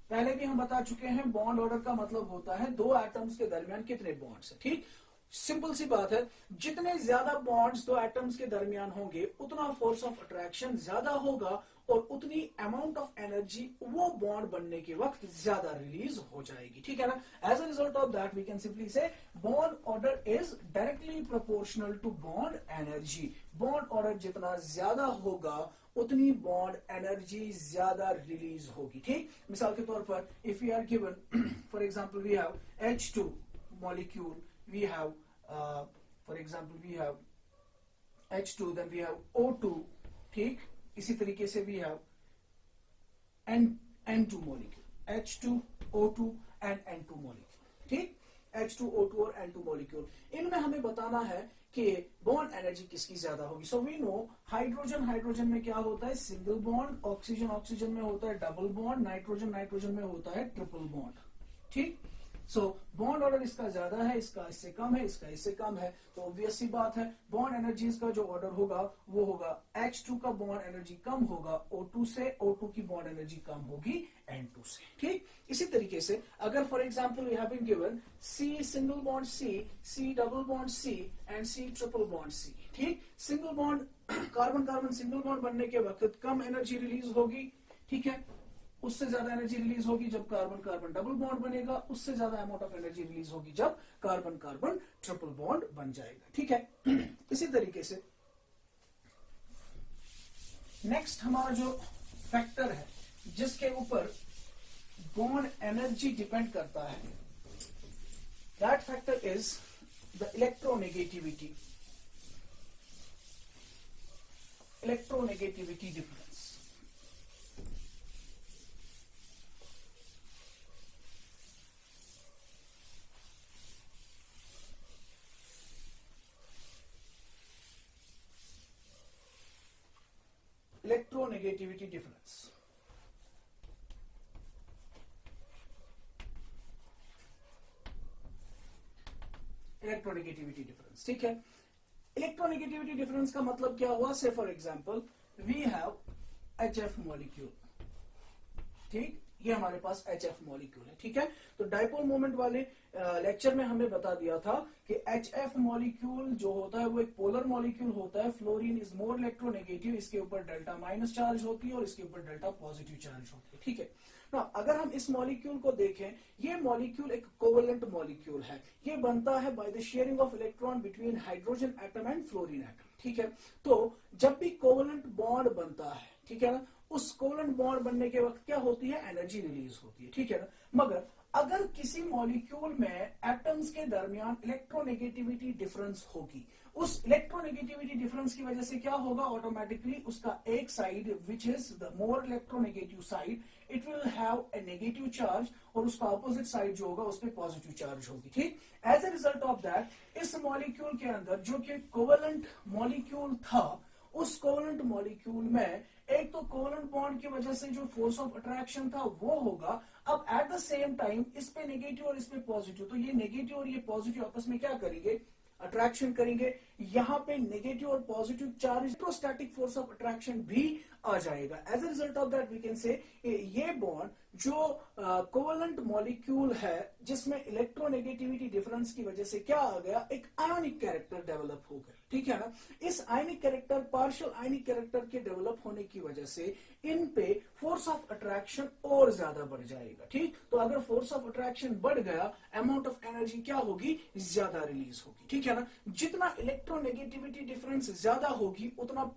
पहले भी हम बता चुके हैं, बॉन्ड ऑर्डर का मतलब होता है दो एटम्स के दरमियान कितने बॉन्ड्स है, ठीक। सिंपल सी बात है, जितने ज्यादा बॉन्ड्स दो एटम्स के दरमियान होंगे, उतना फोर्स ऑफ अट्रैक्शन ज्यादा होगा और उतनी अमाउंट ऑफ एनर्जी वो बॉन्ड बनने के वक्त ज्यादा रिलीज हो जाएगी, ठीक है ना। As a result of that we can simply say bond order is directly proportional to bond energy. Bond order जितना ज्यादा होगा, उतनी बॉन्ड एनर्जी ज्यादा रिलीज होगी, ठीक। मिसाल के तौर पर if we are given for example we have H2 molecule, we have for example we have H2, then we have O2, ठीक। इसी तरीके से we have N2 molecule, H2, O2 and N2 molecule, ठीक। H2, O2 और N2 molecule, इनमें हमें बताना है कि बॉन्ड एनर्जी किसकी ज्यादा होगी। सो वी नो हाइड्रोजन में क्या होता है, सिंगल बॉन्ड, ऑक्सीजन में होता है डबल बॉन्ड, नाइट्रोजन में होता है ट्रिपल बॉन्ड, ठीक। सो बॉन्ड ऑर्डर इसका ज्यादा है, इसका इससे कम है, इसका इससे कम है, तो ऑब्वियस सी बात है बॉन्ड एनर्जीज का जो ऑर्डर होगा वो होगा H2 का बॉन्ड एनर्जी कम होगा O2 से, O2 की बॉन्ड एनर्जी कम होगी N2 से। ठीक, इसी तरीके से अगर for example we have been given C single bond C double bond C and C triple bond C। ठीक, single bond carbon carbon single bond बनने के वक्त कम एनर्जी रिलीज होगी, ठीक है, उससे ज्यादा एनर्जी रिलीज होगी जब कार्बन कार्बन डबल बॉन्ड बनेगा, उससे ज्यादा अमाउंट ऑफ एनर्जी रिलीज होगी जब कार्बन कार्बन ट्रिपल बॉन्ड बन जाएगा। ठीक है, इसी तरीके से नेक्स्ट हमारा जो फैक्टर है जिसके ऊपर बॉन्ड एनर्जी डिपेंड करता है, that factor is the electronegativity difference. Electronegativity difference, electronegativity difference. ठीक है, इलेक्ट्रोनेगेटिविटी डिफरेंस का मतलब क्या हुआ? Say for example we have HF molecule, ठीक, ये हमारे पास HF मॉलिक्यूल है। ठीक है, तो डाइपोल मोमेंट वाले लेक्चर में हमने बता दिया था कि HF मॉलिक्यूल जो होता है वो एक पोलर मॉलिक्यूल होता है। फ्लोरीन इज मोर इलेक्ट्रोनेगेटिव, इसके ऊपर डेल्टा माइनस चार्ज होती है और इसके ऊपर डेल्टा पॉजिटिव चार्ज होती है। ठीक है ना, अगर हम इस मॉलिक्यूल को देखें, ये मॉलिक्यूल एक कोवेलेंट मॉलिक्यूल है, ये बनता है by the sharing of electron between hydrogen atom and fluorine atom. ठीक है, तो जब भी कोवेलेंट बॉन्ड बनता है, ठीक है ना, उस कोवेलेंट बॉन्ड बनने के वक्त क्या होती है? एनर्जी रिलीज होती है। ठीक है ना, मगर अगर किसी मॉलिक्यूल में एटम्स के दरमियान इलेक्ट्रोनेगेटिविटी डिफरेंस होगी, उस इलेक्ट्रोनेगेटिविटी डिफरेंस की वजह से क्या होगा? ऑटोमेटिकली उसका एक side which is the more electronegative side, it will have a negative charge और उसका ऑपोजिट साइड जो होगा उस पर पॉजिटिव चार्ज होगी। ठीक, as a result of that इस मॉलिक्यूल के अंदर जो कि कोवेलेंट मॉलिक्यूल था, उस कोवेलेंट मॉलिक्यूल में एक तो कोवेलेंट बॉन्ड की वजह से जो फोर्स ऑफ अट्रैक्शन था वो होगा, अब एट द सेम टाइम इस पे नेगेटिव और इस पे पॉजिटिव, तो ये नेगेटिव और ये पॉजिटिव आपस में क्या करेंगे? अट्रैक्शन करेंगे। यहां पे नेगेटिव और positive charge, electrostatic force of attraction भी आ जाएगा। As a result of that we can say ये बॉन्ड जो कोवेलेंट मॉलिक्यूल है जिसमें इलेक्ट्रोनेगेटिविटी डिफरेंस की वजह से क्या आ गया? एक आयोनिक कैरेक्टर डेवलप हो गया। ठीक है ना, इस ionic character, partial ionic character के डेवलप होने की वजह से इन पे फोर्स ऑफ अट्रैक्शन और ज्यादा बढ़ जाएगा। ठीक, तो अगर फोर्स ऑफ अट्रैक्शन बढ़ गया, अमाउंट ऑफ एनर्जी क्या होगी? ज्यादा रिलीज होगी। ठीक है ना, जितना इलेक्ट्रोनेगेटिविटी डिफरेंस ज्यादा होगी उतना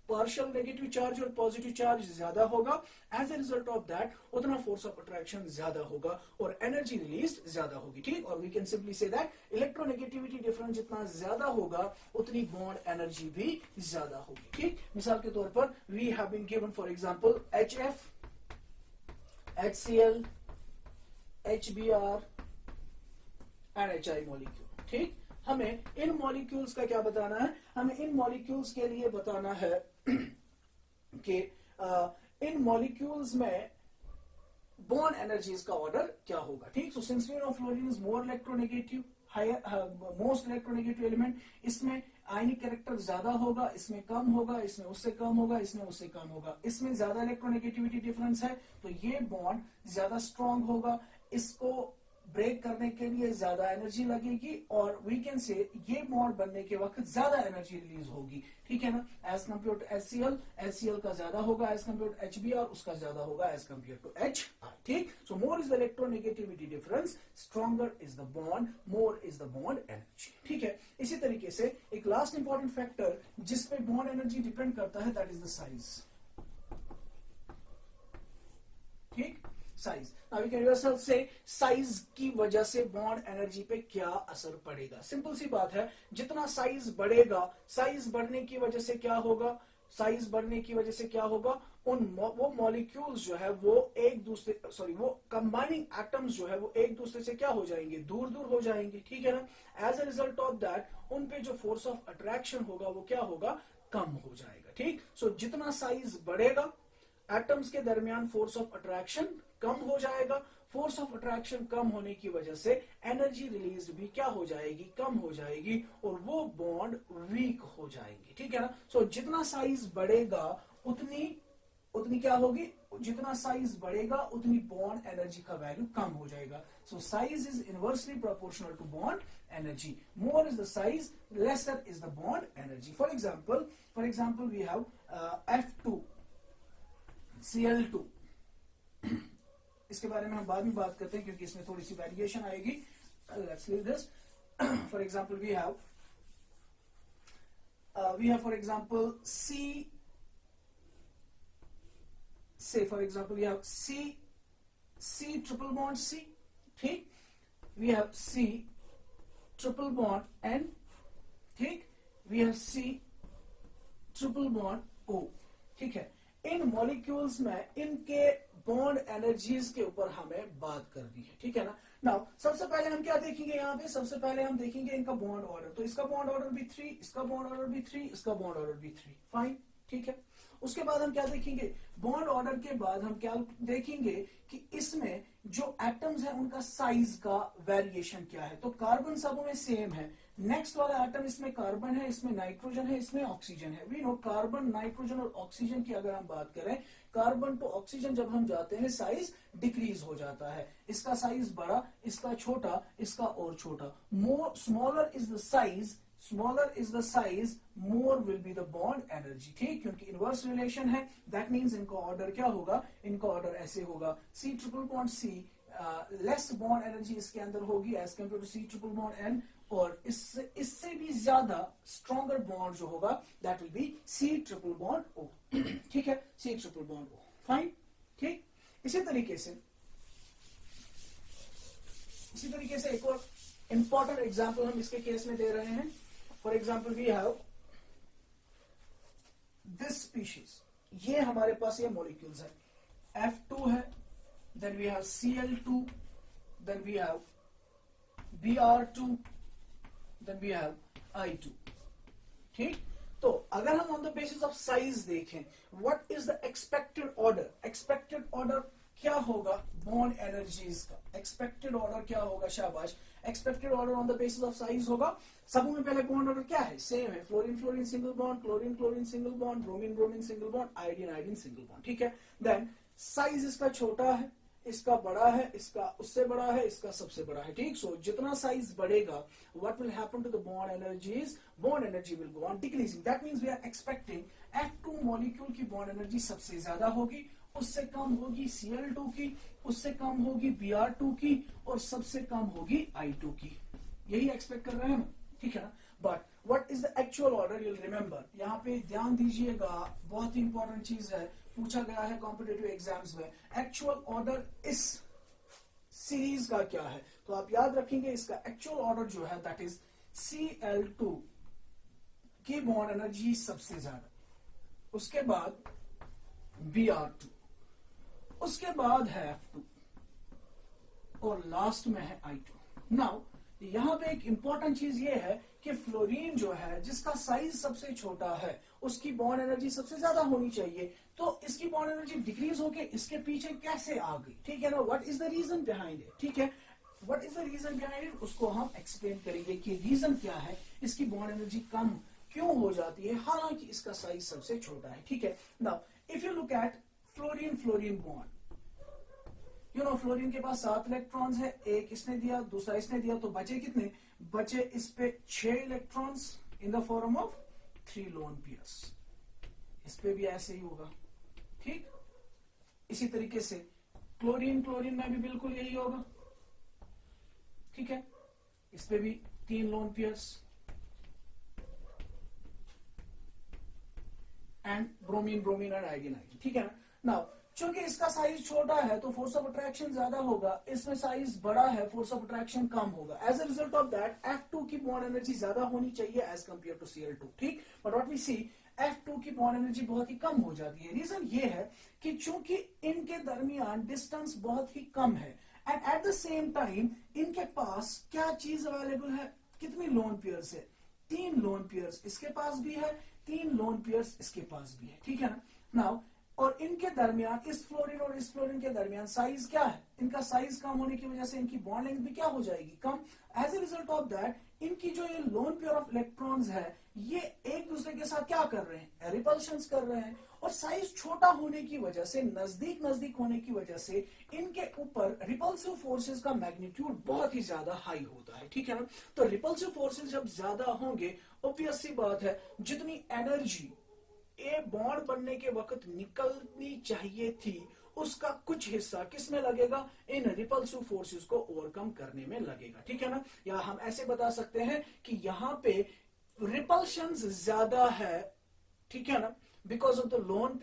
पार्शियल नेगेटिव चार्ज और पॉजिटिव चार्ज ज्यादा होगा। As a result of that उतना फोर्स ऑफ अट्रैक्शन ज्यादा होगा और एनर्जी रिलीज ज्यादा होगी। ठीक, और we can simply say that electronegativity difference जितना ज्यादा होगा उतनी बॉन्ड एनर्जी भी ज्यादा होगी। ठीक, मिसाल के तौर पर we have been given for example HF, HCl, HBr and HI molecule. ठीक, हमें इन मॉलिक्यूल्स का क्या बताना है? हमें इन मॉलिक्यूल्स के लिए बताना है कि इन मॉलिक्यूल्स में बॉन्ड एनर्जीज का ऑर्डर क्या होगा। ठीक, so since fluorine is more electronegative, most electronegative element, इसमें आयनिक कैरेक्टर ज्यादा होगा, इसमें कम होगा, इसमें उससे कम होगा, इसमें उससे कम होगा। इसमें ज्यादा इलेक्ट्रोनेगेटिविटी डिफरेंस है तो ये बॉन्ड ज्यादा स्ट्रांग होगा, इसको ब्रेक करने के लिए ज्यादा एनर्जी लगेगी और वी कैन से ये बॉन्ड बनने के वक्त ज्यादा एनर्जी रिलीज होगी। ठीक है ना, एज कम्पेयर टू HCl का ज्यादा होगा, एज कम्पेयर टू HBr उसका ज्यादा होगा, एज कम्पेयर टू HI। ठीक, so more is the electronegativity difference, stronger is the bond, more is the bond energy. ठीक है, इसी तरीके से एक लास्ट इंपॉर्टेंट फैक्टर जिसपे बॉन्ड एनर्जी डिपेंड करता है, दैट इज द साइज। ठीक, size. Now we can yourself से साइज की वजह से बॉन्ड एनर्जी पे क्या असर पड़ेगा? सिंपल सी बात है, जितना साइज बढ़ेगा, साइज बढ़ने की वजह से क्या होगा? साइज बढ़ने की वजह से क्या होगा? वो मॉलिक्यूल्स जो है वो एक दूसरे, वो कंबाइनिंग एटम्स जो है वो एक दूसरे से क्या हो जाएंगे? दूर दूर हो जाएंगे। ठीक है ना, as a result of that उन पे जो फोर्स ऑफ अट्रैक्शन होगा वो क्या होगा? कम हो जाएगा। ठीक, सो जितना साइज बढ़ेगा एटम्स के दरमियान फोर्स ऑफ अट्रैक्शन कम हो जाएगा, फोर्स ऑफ अट्रैक्शन कम होने की वजह से एनर्जी रिलीज भी क्या हो जाएगी, कम हो जाएगी, और वो बॉन्ड वीक हो जाएंगे, ठीक है ना। सो जितना साइज बढ़ेगा उतनी उतनी क्या होगी, जितना साइज बढ़ेगा उतनी बॉन्ड एनर्जी का वैल्यू कम हो जाएगा। So size is inversely proportional to bond energy. More is the size, lesser is the bond energy. For example we have F2Cl2। इसके बारे में हम बाद में बात करते हैं क्योंकि इसमें थोड़ी सी वेरिएशन आएगी। Let's leave this. For example we have for example say for example we have C triple bond C, ठीक, we have C triple bond N, ठीक, we have C triple bond O, ठीक है। इन molecules में इनके bond energies के ऊपर हमें बात करनी है, ठीक है ना। नाउ सबसे पहले हम क्या देखेंगे, यहाँ पे सबसे पहले हम देखेंगे इनका बॉन्ड ऑर्डर। तो इसका बॉन्ड ऑर्डर भी 3, इसका बॉन्ड ऑर्डर भी 3, इसका बॉन्ड ऑर्डर भी 3, फाइन, ठीक है। उसके बाद हम क्या देखेंगे, बॉन्ड ऑर्डर के बाद हम क्या देखेंगे कि इसमें जो एटम्स है उनका साइज का वेरिएशन क्या है। तो कार्बन सब में सेम है। नेक्स्ट वाला एटम, इसमें कार्बन है, इसमें नाइट्रोजन है, इसमें ऑक्सीजन है। वी नो कार्बन, नाइट्रोजन और ऑक्सीजन की अगर हम बात करें, कार्बन टू ऑक्सीजन जब हम जाते हैं साइज डिक्रीज हो जाता है। इसका साइज बड़ा, इसका छोटा, इसका और छोटा। मोर smaller is the size, smaller is the size, more will be the bond energy, ठीक, क्योंकि इनवर्स रिलेशन है। दैट मीन्स इनका ऑर्डर क्या होगा, इनका ऑर्डर ऐसे होगा, C triple bond C, less bond energy इसके अंदर होगी as compare to C triple bond N, और इससे भी ज्यादा स्ट्रॉन्गर बॉन्ड जो होगा that will be C triple bond O, ठीक है, C triple bond O, fine, ठीक। इसी तरीके से एक और इंपॉर्टेंट एग्जाम्पल हम इसके केस में दे रहे हैं। For example we have this species, ये हमारे पास ये मॉलिक्यूल्स है। F2 है, then we have Cl2, then we have Br2, then we have I2, ठीक। तो अगर हम on the basis of size देखें, what is the expected order, expected order क्या होगा बॉन्ड एनर्जीज का, एक्सपेक्टेड ऑर्डर क्या होगा, शाबाश। Expected order on the basis of size होगा। सबों में पहले बॉन्ड ऑर्डर क्या है, सेम है, fluorine fluorine single bond, chlorine chlorine single bond, bromine bromine single bond, iodine iodine single bond, ठीक है। देन साइज इसका छोटा है, इसका बड़ा है, इसका उससे बड़ा है, इसका सबसे बड़ा है, ठीक। सो जितना साइज बढ़ेगा, what will happen to the bond energies, bond energy will go on decreasing. That means we are expecting F2 molecule की बॉन्ड एनर्जी सबसे ज्यादा होगी, उससे कम होगी Cl2 की, उससे कम होगी Br2 की, और सबसे कम होगी I2 की। यही एक्सपेक्ट कर रहे हैं हम, ठीक है ना। But what is the actual order, you'll remember, यहाँ पे ध्यान दीजिएगा, बहुत ही इंपॉर्टेंट चीज है, पूछा गया है कॉम्पिटिटिव एग्जाम्स में। एक्चुअल ऑर्डर इस सीरीज का क्या है, तो आप याद रखेंगे इसका एक्चुअल ऑर्डर जो है दैट इज Cl2 की बॉन्ड एनर्जी सबसे ज्यादा, उसके बाद Br2, उसके बाद है F2, और लास्ट में है I2। नाउ यहां पे एक इंपॉर्टेंट चीज ये है कि फ्लोरीन जो है, जिसका साइज सबसे छोटा है, उसकी बॉन्ड एनर्जी सबसे ज्यादा होनी चाहिए। तो इसकी बॉन्ड एनर्जी डिक्रीज होके इसके पीछे कैसे आ गई, ठीक है ना। What is the reason behind it, ठीक है, what is the reason behind it, उसको हम एक्सप्लेन करेंगे कि रीजन क्या है, इसकी बॉन्ड एनर्जी कम क्यों हो जाती है, हालांकि इसका साइज सबसे छोटा है, ठीक है। Now if you look eight fluorine fluorine bond, you know fluorine के पास 7 इलेक्ट्रॉन्स है, एक इसने दिया, दूसरा इसने दिया, तो बचे कितने, बचे इस पे 6 electrons in the form of 3 lone pairs. इस पे भी ऐसे ही होगा, ठीक। इसी तरीके से क्लोरीन क्लोरीन में भी बिल्कुल यही होगा, ठीक है। इस पे भी 3 loan pairs, and bromine bromine and iodine iodine, ठीक है ना। नाउ चूंकि इसका साइज छोटा है तो फोर्स ऑफ अट्रैक्शन ज्यादा होगा, इसमें साइज बड़ा है, फोर्स ऑफ अट्रैक्शन कम होगा। As a result of that F2 की बॉन्ड एनर्जी ज्यादा होनी चाहिए एज कंपेयर टू Cl2, ठीक। But what we C, F2 की बॉन्ड एनर्जी बहुत ही कम हो जाती है। रीजन ये है कि चूंकि इनके दरमियान डिस्टेंस बहुत ही कम है, and at the same time इनके पास क्या चीज अवेलेबल है, कितनी लोन पेयर्स है, 3 लोन पेयर्स इसके पास भी है, 3 लोन पेयर्स इसके पास भी है, ठीक है ना। नाउ और इनके दरमियान, इस फ्लोरीन और इस फ्लोरीन के दरमियान साइज क्या है, इनका साइज कम होने की वजह से इनकी बॉन्ड लेंथ भी क्या हो जाएगी, कम। As a result of that इनकी जो ये लोन पेयर ऑफ इलेक्ट्रॉन्स है ये एक दूसरे के साथ क्या कर रहे हैं, रिपल्शंस कर रहे हैं। और साइज छोटा होने की वजह से, नजदीक नजदीक होने की वजह से इनके ऊपर रिपल्सिव फोर्सेस का मैग्नीट्यूड बहुत ही ज्यादा हाई होता है, ठीक है ना। तो रिपल्सिव फोर्सेस जब ज्यादा होंगे, ऑब्वियस सी बात है जितनी एनर्जी ए बॉन्ड बनने के वक्त निकलनी चाहिए थी उसका कुछ हिस्सा किसमें लगेगा, इन रिपल्सिव फोर्सेस को ओवरकम करने में लगेगा, ठीक है ना। या हम ऐसे बता सकते हैं कि यहां पे रिपल्शंस ज्यादा है, ठीक है ना, because of the lone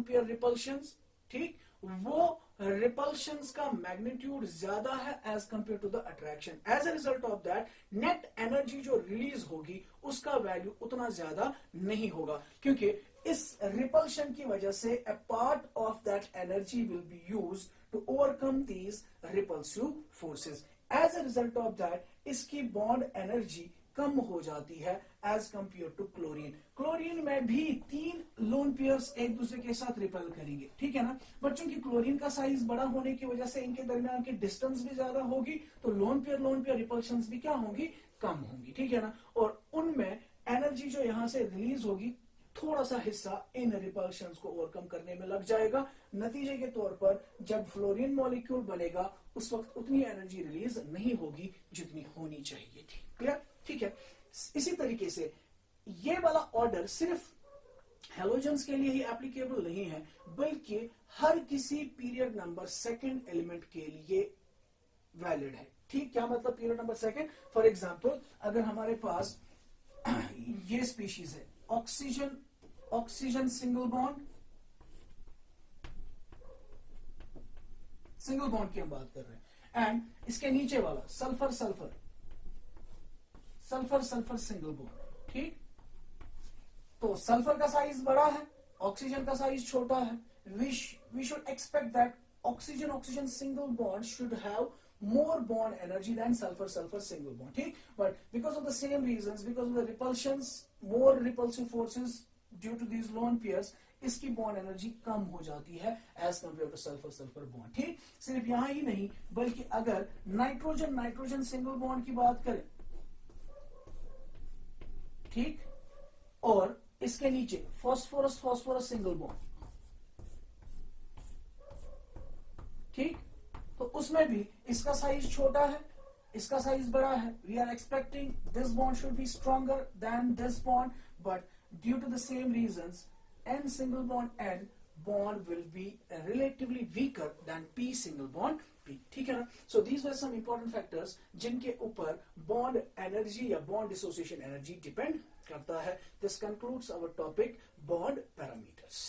pair repulsions, ठीक, वो रिपल्शंस का मैग्नीट्यूड ज्यादा है as compare to the attraction. As a result of that net energy जो रिलीज होगी उसका वैल्यू उतना ज्यादा नहीं होगा, क्योंकि इस रिपल्शन की वजह से a part of that energy will be used to overcome these repulsive forces. As a result of that इसकी बॉन्ड एनर्जी कम हो जाती है as compare to chlorine. Chlorine में भी 3 लोन पेयर्स एक दूसरे के साथ रिपेल करेंगे, ठीक है ना। बट चूंकि क्लोरीन का साइज बड़ा होने की वजह से इनके दरमियान की डिस्टेंस भी ज्यादा होगी, तो लोन पेयर रिपल्शंस भी क्या होंगी, कम होंगी, ठीक है ना। और उनमें एनर्जी जो यहां से रिलीज होगी थोड़ा सा हिस्सा इन रिपल्शंस को ओवरकम करने में लग जाएगा। नतीजे के तौर पर जब फ्लोरीन मॉलिक्यूल बनेगा उस वक्त उतनी एनर्जी रिलीज नहीं होगी जितनी होनी चाहिए थी। क्लियर, ठीक है। इसी तरीके से ये वाला ऑर्डर सिर्फ हेलोजेंस के लिए ही एप्लीकेबल नहीं है, बल्कि हर किसी पीरियड नंबर सेकंड एलिमेंट के लिए वैलिड है, ठीक। क्या मतलब period number second? For example अगर हमारे पास ये स्पीशीज है ऑक्सीजन सिंगल बॉन्ड की हम बात कर रहे हैं, एंड इसके नीचे वाला सल्फर सिंगल बॉन्ड, ठीक। तो सल्फर का साइज बड़ा है, ऑक्सीजन का साइज छोटा है। We should expect that oxygen single bond should have more bond energy than sulfur single bond, ठीक। but because of the same reasons, because of the repulsions, more repulsive forces due to these lone pairs, इसकी bond energy कम हो जाती है as compare to sulphur bond, ठीक। सिर्फ यहां ही नहीं बल्कि अगर नाइट्रोजन सिंगल बॉन्ड की बात करें, ठीक, और इसके नीचे फॉस्फोरस सिंगल बॉन्ड, ठीक, तो उसमें भी इसका साइज छोटा है, इसका साइज बड़ा है। We are expecting this bond should be stronger than this bond, but due to the same reasons N single bond N bond will be relatively weaker than P single bond P, ठीक है ना। So these were some important factors जिनके ऊपर bond energy या bond dissociation energy depend करता है। This concludes our topic bond parameters.